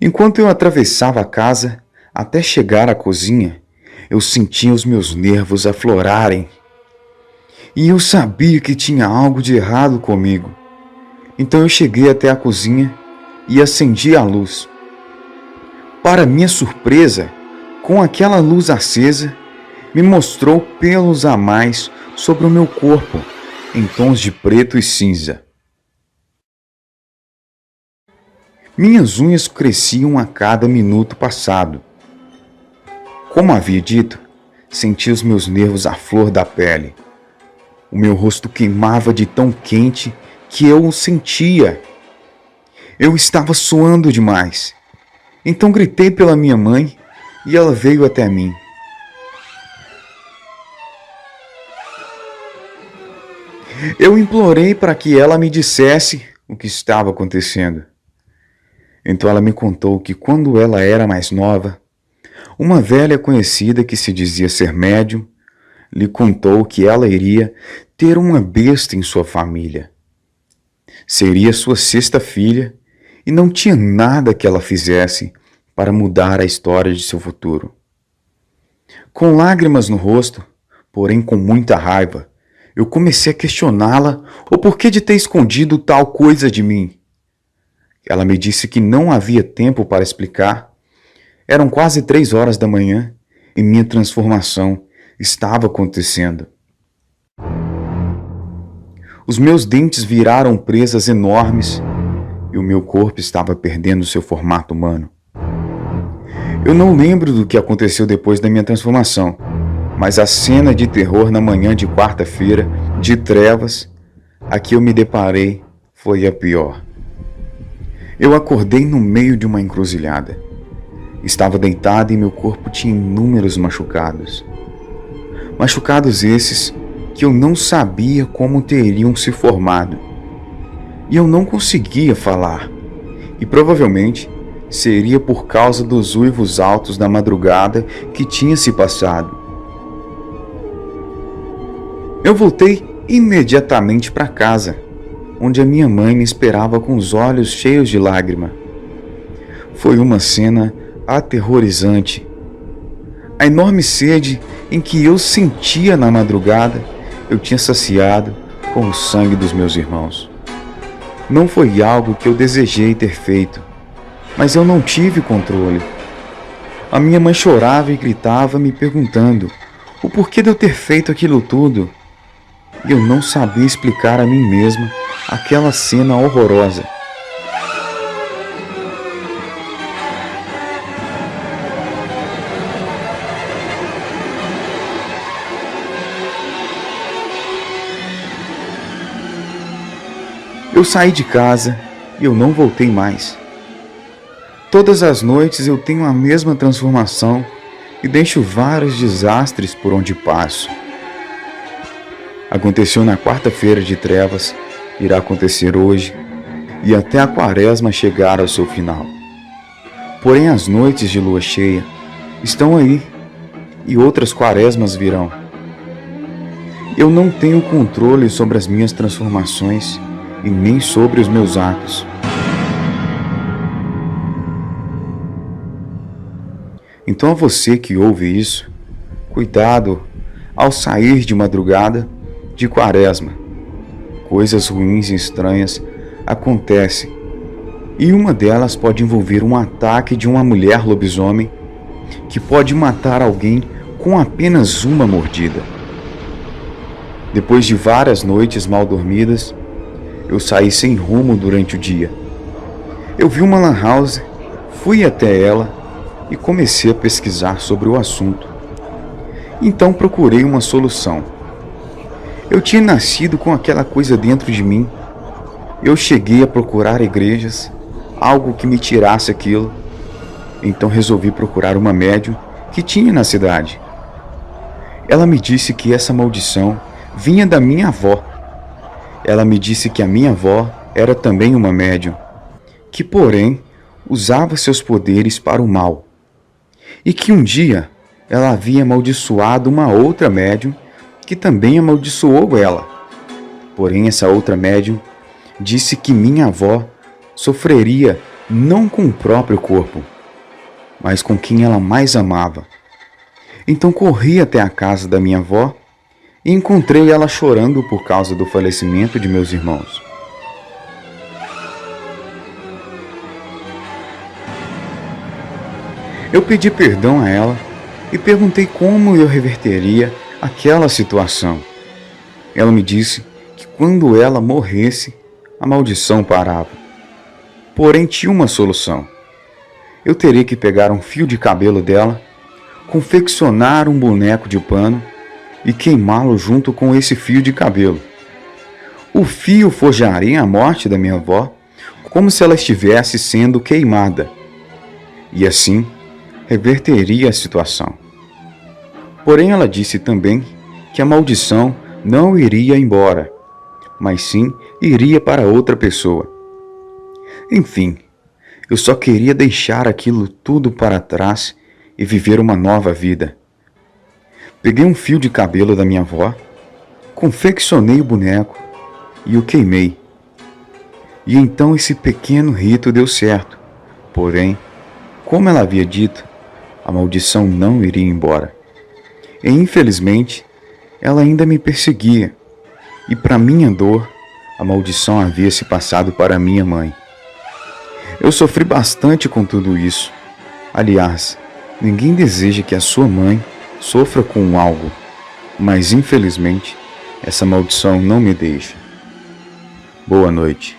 Enquanto eu atravessava a casa até chegar à cozinha, eu sentia os meus nervos aflorarem. E eu sabia que tinha algo de errado comigo. Então eu cheguei até a cozinha e acendi a luz. Para minha surpresa, com aquela luz acesa, me mostrou pelos a mais sobre o meu corpo, em tons de preto e cinza. Minhas unhas cresciam a cada minuto passado. Como havia dito, senti os meus nervos à flor da pele. O meu rosto queimava de tão quente que eu o sentia. Eu estava suando demais. Então gritei pela minha mãe e ela veio até mim. Eu implorei para que ela me dissesse o que estava acontecendo. Então ela me contou que quando ela era mais nova, uma velha conhecida que se dizia ser médium lhe contou que ela iria ter uma besta em sua família. Seria sua sexta filha e não tinha nada que ela fizesse para mudar a história de seu futuro. Com lágrimas no rosto, porém com muita raiva, eu comecei a questioná-la o porquê de ter escondido tal coisa de mim. Ela me disse que não havia tempo para explicar. Eram quase 3 horas da manhã e minha transformação estava acontecendo. Os meus dentes viraram presas enormes e o meu corpo estava perdendo seu formato humano. Eu não lembro do que aconteceu depois da minha transformação, mas a cena de terror na manhã de quarta-feira, de trevas, a que eu me deparei foi a pior. Eu acordei no meio de uma encruzilhada. Estava deitado e meu corpo tinha inúmeros machucados. Machucados esses que eu não sabia como teriam se formado. E eu não conseguia falar. E provavelmente seria por causa dos uivos altos da madrugada que tinha se passado. Eu voltei imediatamente para casa, onde a minha mãe me esperava com os olhos cheios de lágrima. Foi uma cena aterrorizante. A enorme sede em que eu sentia na madrugada, eu tinha saciado com o sangue dos meus irmãos. Não foi algo que eu desejei ter feito, mas eu não tive controle. A minha mãe chorava e gritava me perguntando o porquê de eu ter feito aquilo tudo. E eu não sabia explicar a mim mesma aquela cena horrorosa. Eu saí de casa e eu não voltei mais. Todas as noites eu tenho a mesma transformação e deixo vários desastres por onde passo. Aconteceu na quarta-feira de trevas, irá acontecer hoje e até a quaresma chegar ao seu final. Porém, as noites de lua cheia estão aí, e outras quaresmas virão. Eu não tenho controle sobre as minhas transformações e nem sobre os meus atos. Então, a você que ouve isso, cuidado ao sair de madrugada de quaresma. Coisas ruins e estranhas acontecem, e uma delas pode envolver um ataque de uma mulher lobisomem que pode matar alguém com apenas uma mordida. Depois de várias noites mal dormidas, eu saí sem rumo durante o dia. Eu vi uma lan house, fui até ela e comecei a pesquisar sobre o assunto. Então procurei uma solução. Eu tinha nascido com aquela coisa dentro de mim. Eu cheguei a procurar igrejas, algo que me tirasse aquilo. Então resolvi procurar uma médium que tinha na cidade. Ela me disse que essa maldição vinha da minha avó. Ela me disse que a minha avó era também uma médium, que porém usava seus poderes para o mal. E que um dia ela havia amaldiçoado uma outra médium que também amaldiçoou ela. Porém, essa outra médium disse que minha avó sofreria não com o próprio corpo, mas com quem ela mais amava. Então corri até a casa da minha avó e encontrei ela chorando por causa do falecimento de meus irmãos. Eu pedi perdão a ela e perguntei como eu reverteria aquela situação. Ela me disse que quando ela morresse, a maldição parava. Porém, tinha uma solução. Eu teria que pegar um fio de cabelo dela, confeccionar um boneco de pano e queimá-lo junto com esse fio de cabelo. O fio forjaria a morte da minha avó como se ela estivesse sendo queimada, e assim reverteria a situação. Porém, ela disse também que a maldição não iria embora, mas sim iria para outra pessoa. Enfim, eu só queria deixar aquilo tudo para trás e viver uma nova vida. Peguei um fio de cabelo da minha avó, confeccionei o boneco e o queimei. E então esse pequeno rito deu certo. Porém, como ela havia dito, a maldição não iria embora. E infelizmente, ela ainda me perseguia. E para minha dor, a maldição havia se passado para minha mãe. Eu sofri bastante com tudo isso. Aliás, ninguém deseja que a sua mãe sofra com algo, mas infelizmente, essa maldição não me deixa. Boa noite.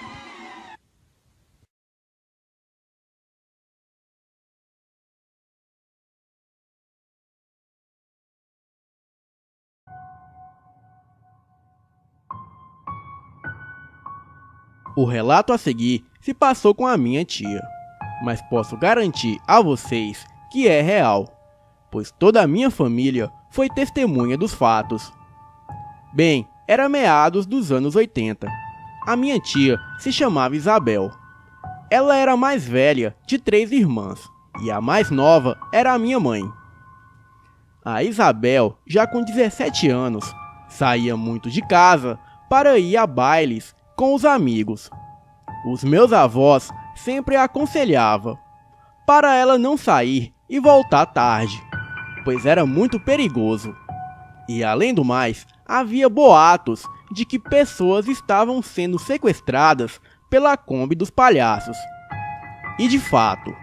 O relato a seguir se passou com a minha tia, mas posso garantir a vocês que é real, pois toda a minha família foi testemunha dos fatos. Bem, era meados dos anos 80. A minha tia se chamava Isabel. Ela era a mais velha de 3 irmãs, e a mais nova era a minha mãe. A Isabel, já com 17 anos, saía muito de casa para ir a bailes com os amigos. Os meus avós sempre a aconselhavam para ela não sair e voltar tarde, pois era muito perigoso. E além do mais, havia boatos de que pessoas estavam sendo sequestradas pela Kombi dos palhaços. E de fato,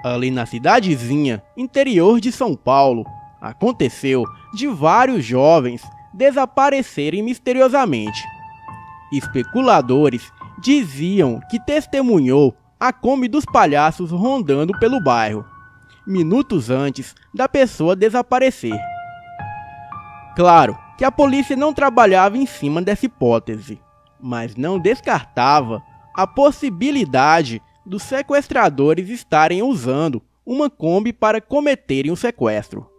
ali na cidadezinha interior de São Paulo, aconteceu de vários jovens desaparecerem misteriosamente. Especuladores diziam que testemunhou a Kombi dos palhaços rondando pelo bairro, minutos antes da pessoa desaparecer. Claro que a polícia não trabalhava em cima dessa hipótese, mas não descartava a possibilidade dos sequestradores estarem usando uma Kombi para cometerem o sequestro.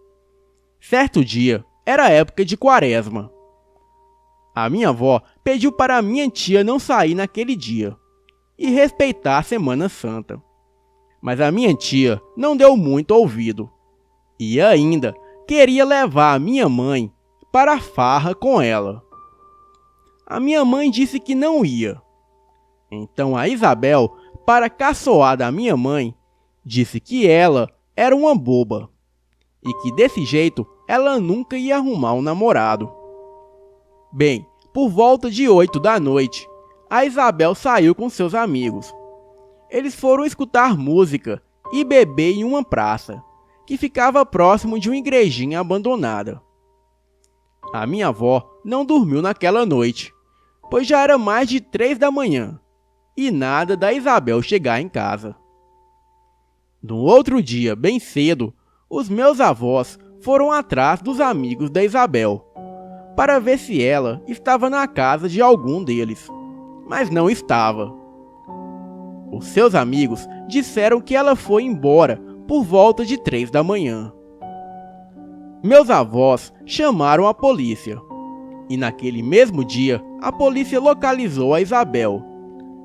Certo dia, era época de quaresma. A minha avó pediu para a minha tia não sair naquele dia. e respeitar a Semana Santa. Mas a minha tia não deu muito ouvido e ainda queria levar a minha mãe para a farra com ela. A minha mãe disse que não ia. Então a Isabel, para caçoar da minha mãe, disse que ela era uma boba e que desse jeito ela nunca ia arrumar um namorado. Bem, por volta de 8 da noite, a Isabel saiu com seus amigos. Eles foram escutar música e beber em uma praça, que ficava próximo de uma igrejinha abandonada. A minha avó não dormiu naquela noite, pois já era mais de 3 da manhã, e nada da Isabel chegar em casa. No outro dia, bem cedo, os meus avós foram atrás dos amigos da Isabel, para ver se ela estava na casa de algum deles, mas não estava. Os seus amigos disseram que ela foi embora por volta de 3 da manhã. Meus avós chamaram a polícia, e naquele mesmo dia a polícia localizou a Isabel,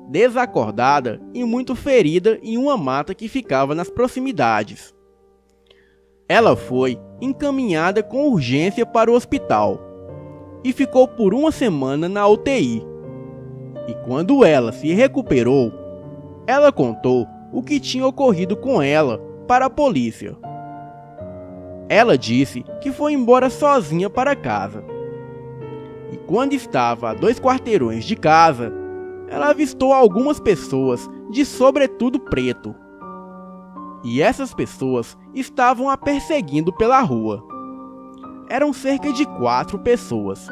desacordada e muito ferida em uma mata que ficava nas proximidades. Ela foi encaminhada com urgência para o hospital e ficou por uma semana na UTI. E quando ela se recuperou, ela contou o que tinha ocorrido com ela para a polícia. Ela disse que foi embora sozinha para casa. E quando estava a 2 quarteirões de casa, ela avistou algumas pessoas de sobretudo preto. E essas pessoas estavam a perseguindo pela rua. Eram cerca de 4 pessoas.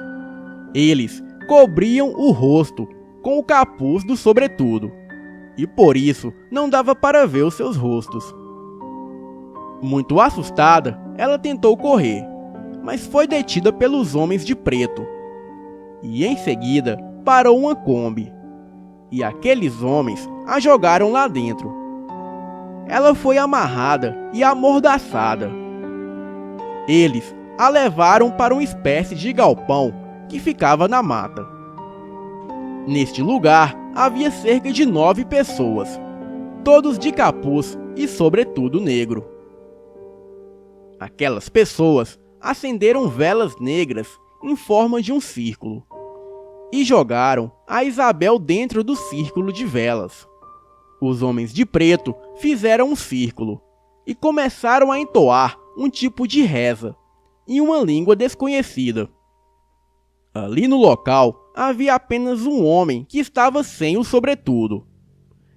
Eles cobriam o rosto com o capuz do sobretudo, e por isso não dava para ver os seus rostos. Muito assustada, ela tentou correr, mas foi detida pelos homens de preto. E em seguida parou uma Kombi, e aqueles homens a jogaram lá dentro. Ela foi amarrada e amordaçada. Eles a levaram para uma espécie de galpão que ficava na mata. Neste lugar havia cerca de 9 pessoas, todos de capuz e sobretudo negro. Aquelas pessoas acenderam velas negras em forma de um círculo e jogaram a Isabel dentro do círculo de velas. Os homens de preto fizeram um círculo e começaram a entoar um tipo de reza em uma língua desconhecida. Ali no local havia apenas um homem que estava sem o sobretudo.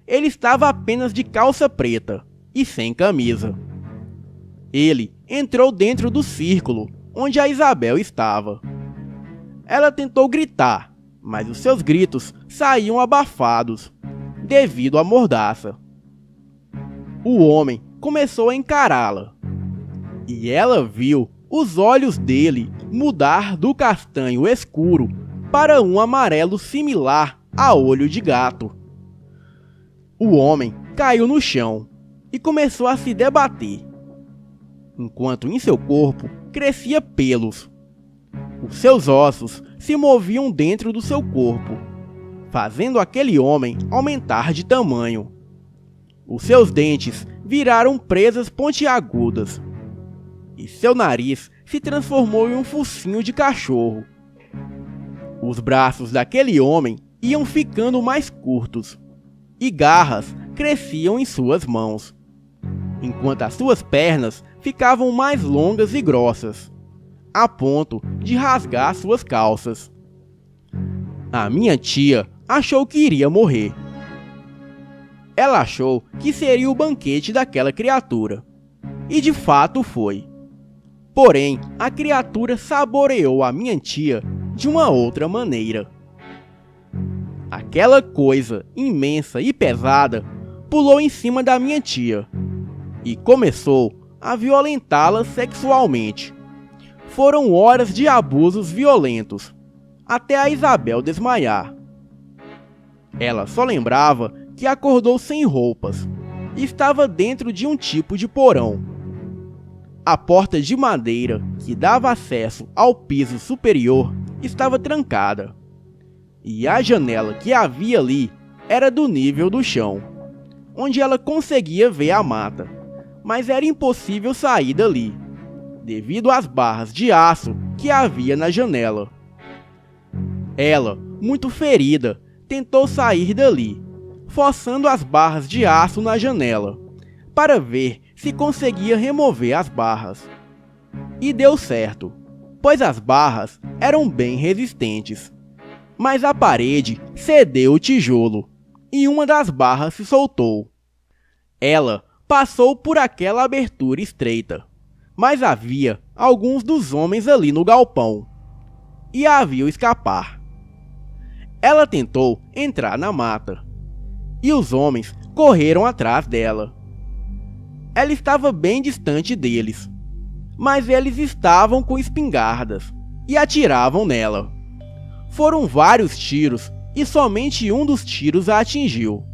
Ele estava apenas de calça preta e sem camisa. Ele entrou dentro do círculo onde a Isabel estava. Ela tentou gritar, mas os seus gritos saíam abafados devido à mordaça. O homem começou a encará-la, e ela viu os olhos dele mudar do castanho escuro para um amarelo similar a olho de gato. O homem caiu no chão e começou a se debater, enquanto em seu corpo crescia pelos. Os seus ossos se moviam dentro do seu corpo, fazendo aquele homem aumentar de tamanho. Os seus dentes viraram presas pontiagudas, e seu nariz se transformou em um focinho de cachorro. Os braços daquele homem iam ficando mais curtos, e garras cresciam em suas mãos, enquanto as suas pernas ficavam mais longas e grossas, a ponto de rasgar suas calças. A minha tia achou que iria morrer. Ela achou que seria o banquete daquela criatura, e de fato foi. Porém, a criatura saboreou a minha tia de uma outra maneira. Aquela coisa imensa e pesada pulou em cima da minha tia e começou a violentá-la sexualmente. Foram horas de abusos violentos, até a Isabel desmaiar. Ela só lembrava que acordou sem roupas e estava dentro de um tipo de porão. A porta de madeira que dava acesso ao piso superior estava trancada, e a janela que havia ali era do nível do chão, onde ela conseguia ver a mata, mas era impossível sair dali, devido às barras de aço que havia na janela. Ela, muito ferida, tentou sair dali, forçando as barras de aço na janela, para ver se conseguia remover as barras. E deu certo, pois as barras eram bem resistentes. Mas a parede cedeu o tijolo, e uma das barras se soltou. Ela passou por aquela abertura estreita, mas havia alguns dos homens ali no galpão, e a viu escapar. Ela tentou entrar na mata, e os homens correram atrás dela. Ela estava bem distante deles, mas eles estavam com espingardas e atiravam nela. Foram vários tiros e somente um dos tiros a atingiu.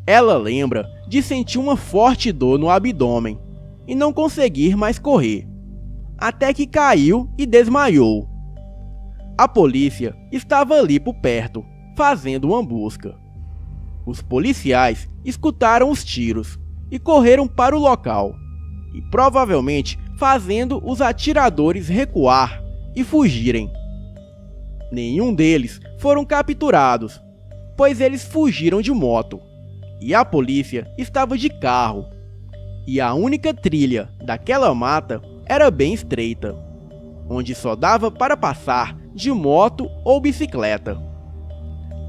Ela lembra de sentir uma forte dor no abdômen e não conseguir mais correr, até que caiu e desmaiou. A polícia estava ali por perto, fazendo uma busca. Os policiais escutaram os tiros e correram para o local, e provavelmente fazendo os atiradores recuar e fugirem. Nenhum deles foram capturados, pois eles fugiram de moto, e a polícia estava de carro, e a única trilha daquela mata era bem estreita, onde só dava para passar de moto ou bicicleta.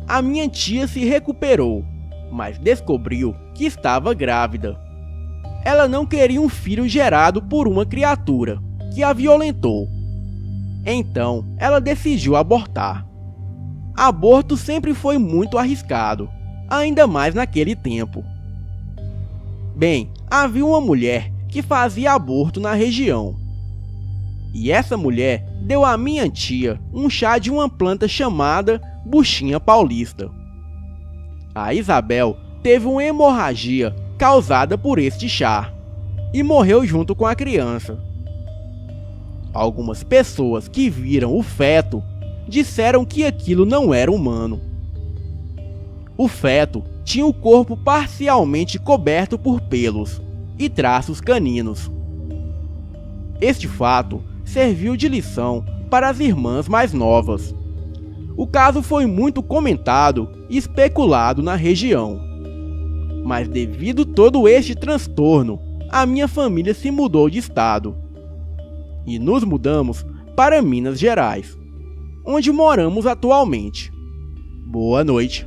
A minha tia se recuperou, mas descobriu que estava grávida. Ela não queria um filho gerado por uma criatura que a violentou. Então, ela decidiu abortar. Aborto sempre foi muito arriscado, ainda mais naquele tempo. Bem, havia uma mulher que fazia aborto na região. E essa mulher deu à minha tia um chá de uma planta chamada buchinha paulista. A Isabel teve uma hemorragia causada por este chá e morreu junto com a criança. Algumas pessoas que viram o feto disseram que aquilo não era humano. O feto tinha o corpo parcialmente coberto por pelos e traços caninos. Este fato serviu de lição para as irmãs mais novas. O caso foi muito comentado e especulado na região. Mas devido todo este transtorno, a minha família se mudou de estado. E nos mudamos para Minas Gerais, onde moramos atualmente. Boa noite.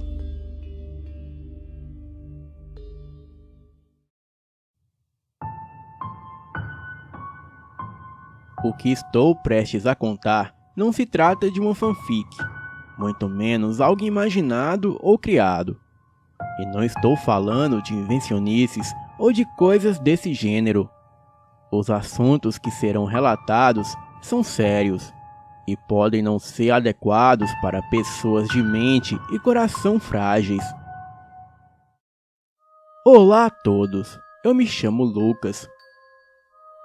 O que estou prestes a contar não se trata de uma fanfic, muito menos algo imaginado ou criado. E não estou falando de invencionices ou de coisas desse gênero. Os assuntos que serão relatados são sérios e podem não ser adequados para pessoas de mente e coração frágeis. Olá a todos, eu me chamo Lucas.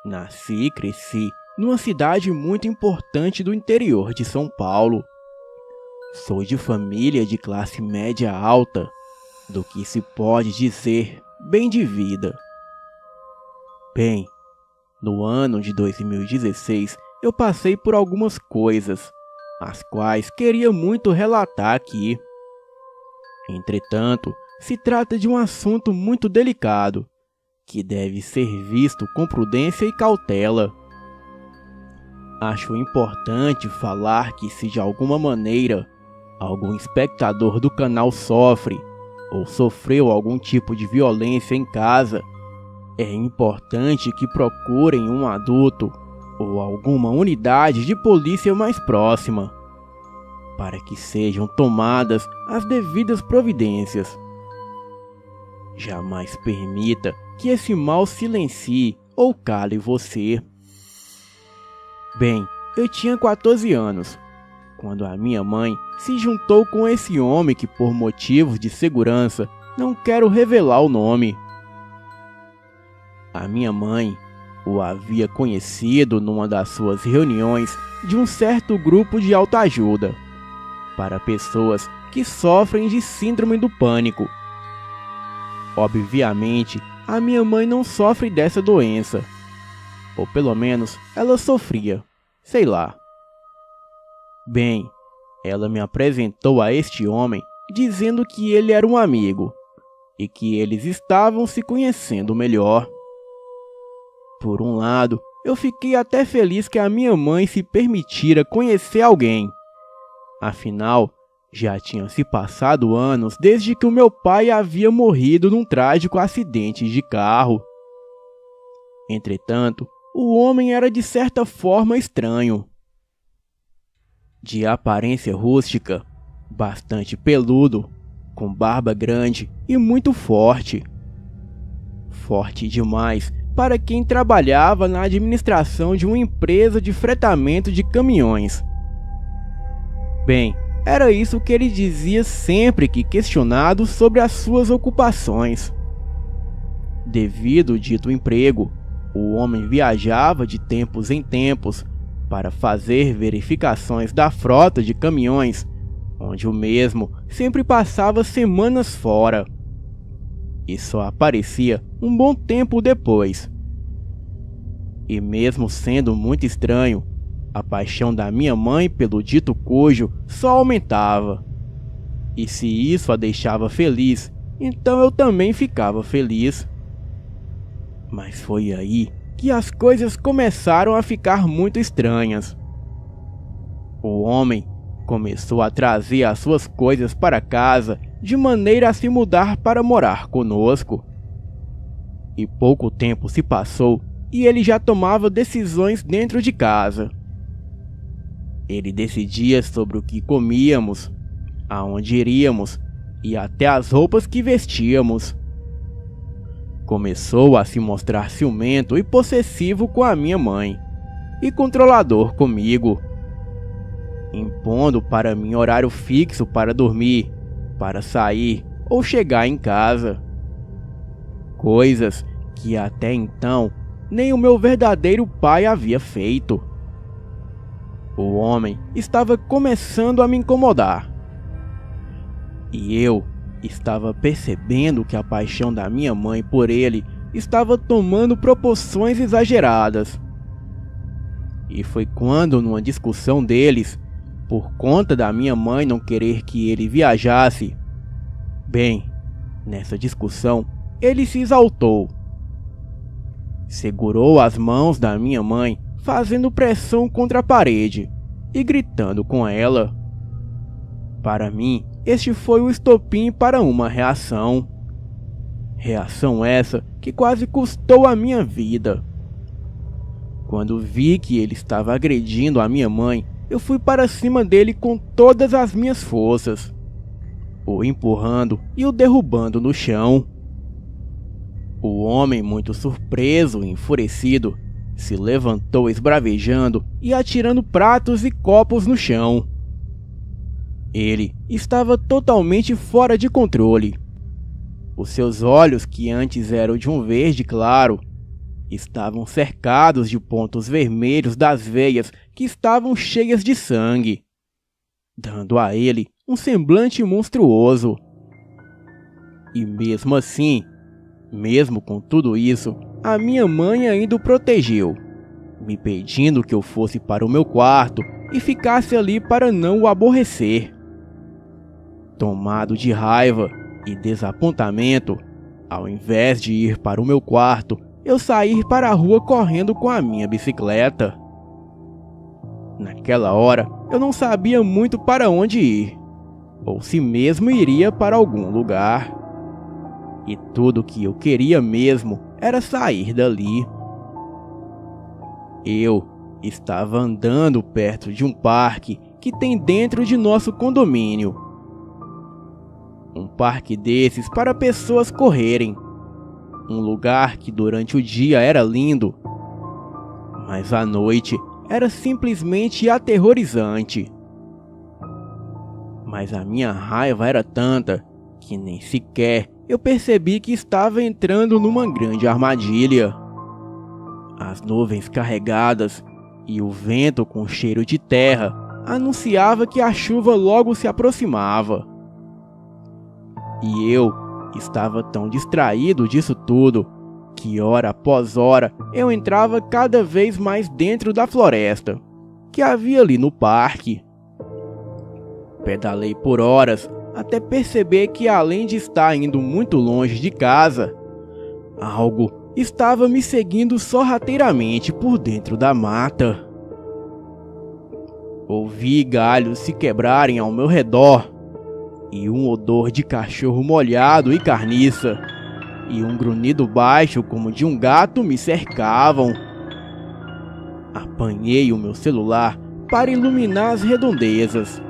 Nasci e cresci numa cidade muito importante do interior de São Paulo. Sou de família de classe média alta, do que se pode dizer bem de vida. Bem, no ano de 2016 eu passei por algumas coisas, as quais queria muito relatar aqui. Entretanto, se trata de um assunto muito delicado, que deve ser visto com prudência e cautela. Acho importante falar que se de alguma maneira algum espectador do canal sofre ou sofreu algum tipo de violência em casa, é importante que procurem um adulto ou alguma unidade de polícia mais próxima, para que sejam tomadas as devidas providências. Jamais permita que esse mal silencie ou cale você. Bem, eu tinha 14 anos, quando a minha mãe se juntou com esse homem que, por motivos de segurança, não quero revelar o nome. A minha mãe o havia conhecido numa das suas reuniões de um certo grupo de autoajuda, para pessoas que sofrem de síndrome do pânico. Obviamente, a minha mãe não sofre dessa doença. Ou pelo menos, ela sofria. Sei lá. Bem, ela me apresentou a este homem dizendo que ele era um amigo e que eles estavam se conhecendo melhor. Por um lado, eu fiquei até feliz que a minha mãe se permitira conhecer alguém. Afinal, já tinham se passado anos desde que o meu pai havia morrido num trágico acidente de carro. Entretanto, o homem era de certa forma estranho. De aparência rústica, bastante peludo, com barba grande e muito forte. Forte demais para quem trabalhava na administração de uma empresa de fretamento de caminhões. Bem, era isso que ele dizia sempre que questionado sobre as suas ocupações. Devido ao dito emprego, o homem viajava de tempos em tempos para fazer verificações da frota de caminhões, onde o mesmo sempre passava semanas fora e só aparecia um bom tempo depois. E mesmo sendo muito estranho, a paixão da minha mãe pelo dito cujo só aumentava. E se isso a deixava feliz, então eu também ficava feliz. Mas foi aí que as coisas começaram a ficar muito estranhas. O homem começou a trazer as suas coisas para casa de maneira a se mudar para morar conosco. E pouco tempo se passou e ele já tomava decisões dentro de casa. Ele decidia sobre o que comíamos, aonde iríamos e até as roupas que vestíamos. Começou a se mostrar ciumento e possessivo com a minha mãe, e controlador comigo, impondo para mim horário fixo para dormir, para sair ou chegar em casa. Coisas que até então nem o meu verdadeiro pai havia feito. O homem estava começando a me incomodar. E eu estava percebendo que a paixão da minha mãe por ele estava tomando proporções exageradas. E foi quando, numa discussão deles, por conta da minha mãe não querer que ele viajasse, bem, nessa discussão, ele se exaltou. Segurou as mãos da minha mãe, fazendo pressão contra a parede e gritando com ela. Para mim, este foi o estopim para uma reação. Reação essa que quase custou a minha vida. Quando vi que ele estava agredindo a minha mãe, eu fui para cima dele com todas as minhas forças, o empurrando e o derrubando no chão. O homem, muito surpreso e enfurecido, se levantou esbravejando e atirando pratos e copos no chão. Ele estava totalmente fora de controle. Os seus olhos, que antes eram de um verde claro, estavam cercados de pontos vermelhos das veias que estavam cheias de sangue, dando a ele um semblante monstruoso. E mesmo assim, mesmo com tudo isso, a minha mãe ainda o protegeu, me pedindo que eu fosse para o meu quarto e ficasse ali para não o aborrecer. Tomado de raiva e desapontamento, ao invés de ir para o meu quarto, eu saí para a rua correndo com a minha bicicleta. Naquela hora, eu não sabia muito para onde ir, ou se mesmo iria para algum lugar. E tudo que eu queria mesmo era sair dali. Eu estava andando perto de um parque que tem dentro de nosso condomínio. Um parque desses para pessoas correrem. Um lugar que durante o dia era lindo, mas à noite era simplesmente aterrorizante. Mas a minha raiva era tanta que nem sequer eu percebi que estava entrando numa grande armadilha. As nuvens carregadas e o vento com cheiro de terra anunciava que a chuva logo se aproximava. E eu estava tão distraído disso tudo que hora após hora eu entrava cada vez mais dentro da floresta que havia ali no parque. Pedalei por horas até perceber que, além de estar indo muito longe de casa, algo estava me seguindo sorrateiramente por dentro da mata. Ouvi galhos se quebrarem ao meu redor, e um odor de cachorro molhado e carniça, e um grunhido baixo como de um gato me cercavam. Apanhei o meu celular para iluminar as redondezas,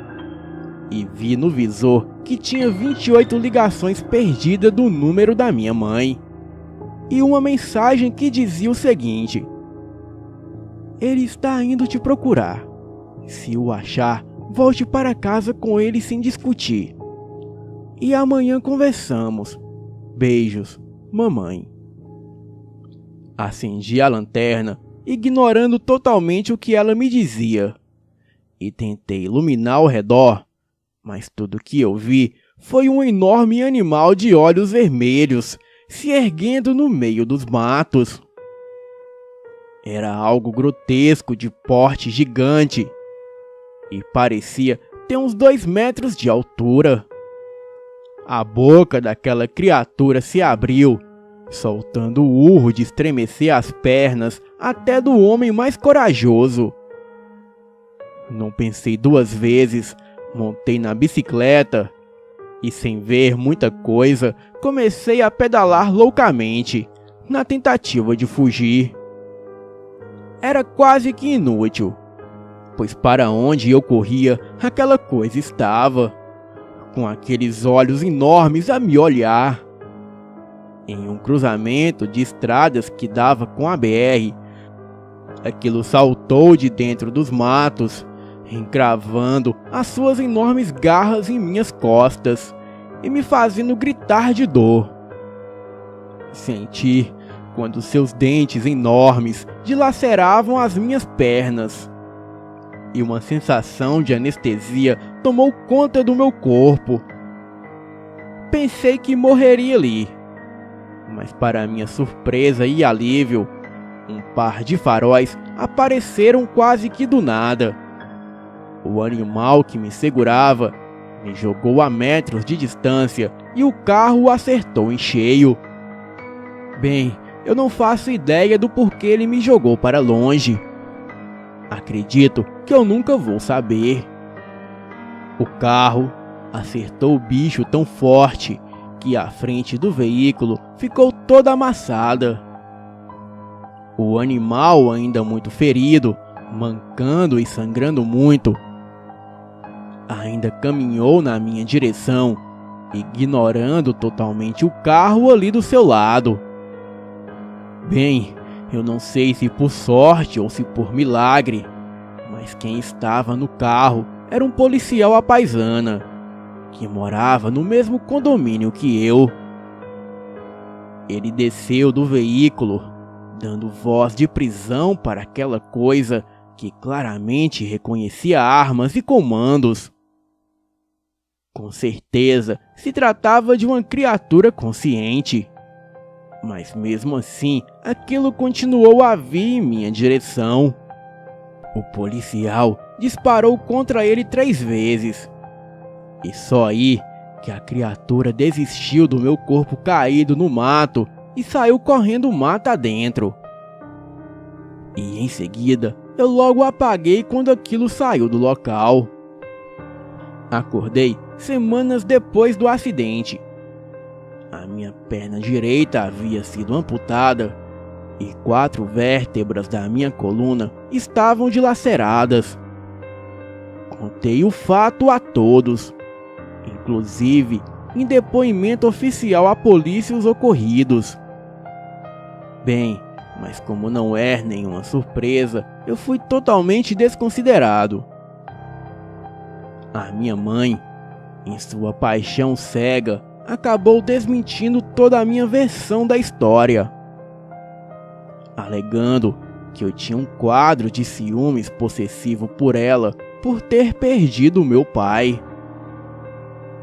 e vi no visor que tinha 28 ligações perdidas do número da minha mãe, e uma mensagem que dizia o seguinte: ele está indo te procurar. Se o achar, volte para casa com ele sem discutir. E amanhã conversamos. Beijos, mamãe. Acendi a lanterna, ignorando totalmente o que ela me dizia, e tentei iluminar ao redor, mas tudo que eu vi foi um enorme animal de olhos vermelhos se erguendo no meio dos matos. Era algo grotesco, de porte gigante, e parecia ter uns 2 metros de altura. A boca daquela criatura se abriu, soltando o urro de estremecer as pernas até do homem mais corajoso. Não pensei 2 vezes, montei na bicicleta e, sem ver muita coisa, comecei a pedalar loucamente, na tentativa de fugir. Era quase que inútil, pois para onde eu corria, aquela coisa estava, com aqueles olhos enormes a me olhar. Em um cruzamento de estradas que dava com a BR, aquilo saltou de dentro dos matos, encravando as suas enormes garras em minhas costas e me fazendo gritar de dor. Senti quando seus dentes enormes dilaceravam as minhas pernas, e uma sensação de anestesia tomou conta do meu corpo. Pensei que morreria ali, mas para minha surpresa e alívio, um par de faróis apareceram quase que do nada. O animal que me segurava me jogou a metros de distância e o carro o acertou em cheio. Bem, eu não faço ideia do porquê ele me jogou para longe. Acredito que eu nunca vou saber. O carro acertou o bicho tão forte que a frente do veículo ficou toda amassada. O animal, ainda muito ferido, mancando e sangrando muito, ainda caminhou na minha direção, ignorando totalmente o carro ali do seu lado. Bem, eu não sei se por sorte ou se por milagre, mas quem estava no carro era um policial à paisana, que morava no mesmo condomínio que eu. Ele desceu do veículo, dando voz de prisão para aquela coisa que claramente reconhecia armas e comandos. Com certeza se tratava de uma criatura consciente, mas mesmo assim aquilo continuou a vir em minha direção. O policial disparou contra ele 3 vezes, e só aí que a criatura desistiu do meu corpo caído no mato e saiu correndo mata adentro. E em seguida eu logo apaguei quando aquilo saiu do local. Acordei semanas depois do acidente. A minha perna direita havia sido amputada e 4 vértebras da minha coluna estavam dilaceradas. Contei o fato a todos, inclusive em depoimento oficial à polícia os ocorridos. Bem, mas como não é nenhuma surpresa, eu fui totalmente desconsiderado. A minha mãe, em sua paixão cega, acabou desmentindo toda a minha versão da história, alegando que eu tinha um quadro de ciúmes possessivo por ela por ter perdido meu pai.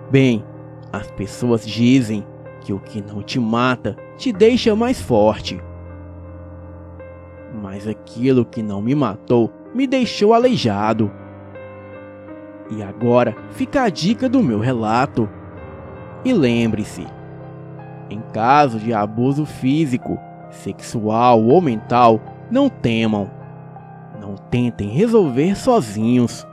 Bem, As pessoas dizem que o que não te mata te deixa mais forte. Mas aquilo que não me matou me deixou aleijado. E agora fica a dica do meu relato. E lembre-se, em caso de abuso físico, sexual ou mental, não temam. Não tentem resolver sozinhos.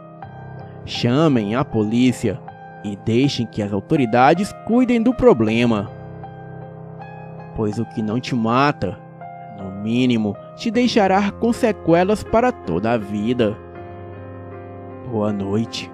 Chamem a polícia e deixem que as autoridades cuidem do problema. Pois o que não te mata, no mínimo, te deixará com sequelas para toda a vida. Boa noite.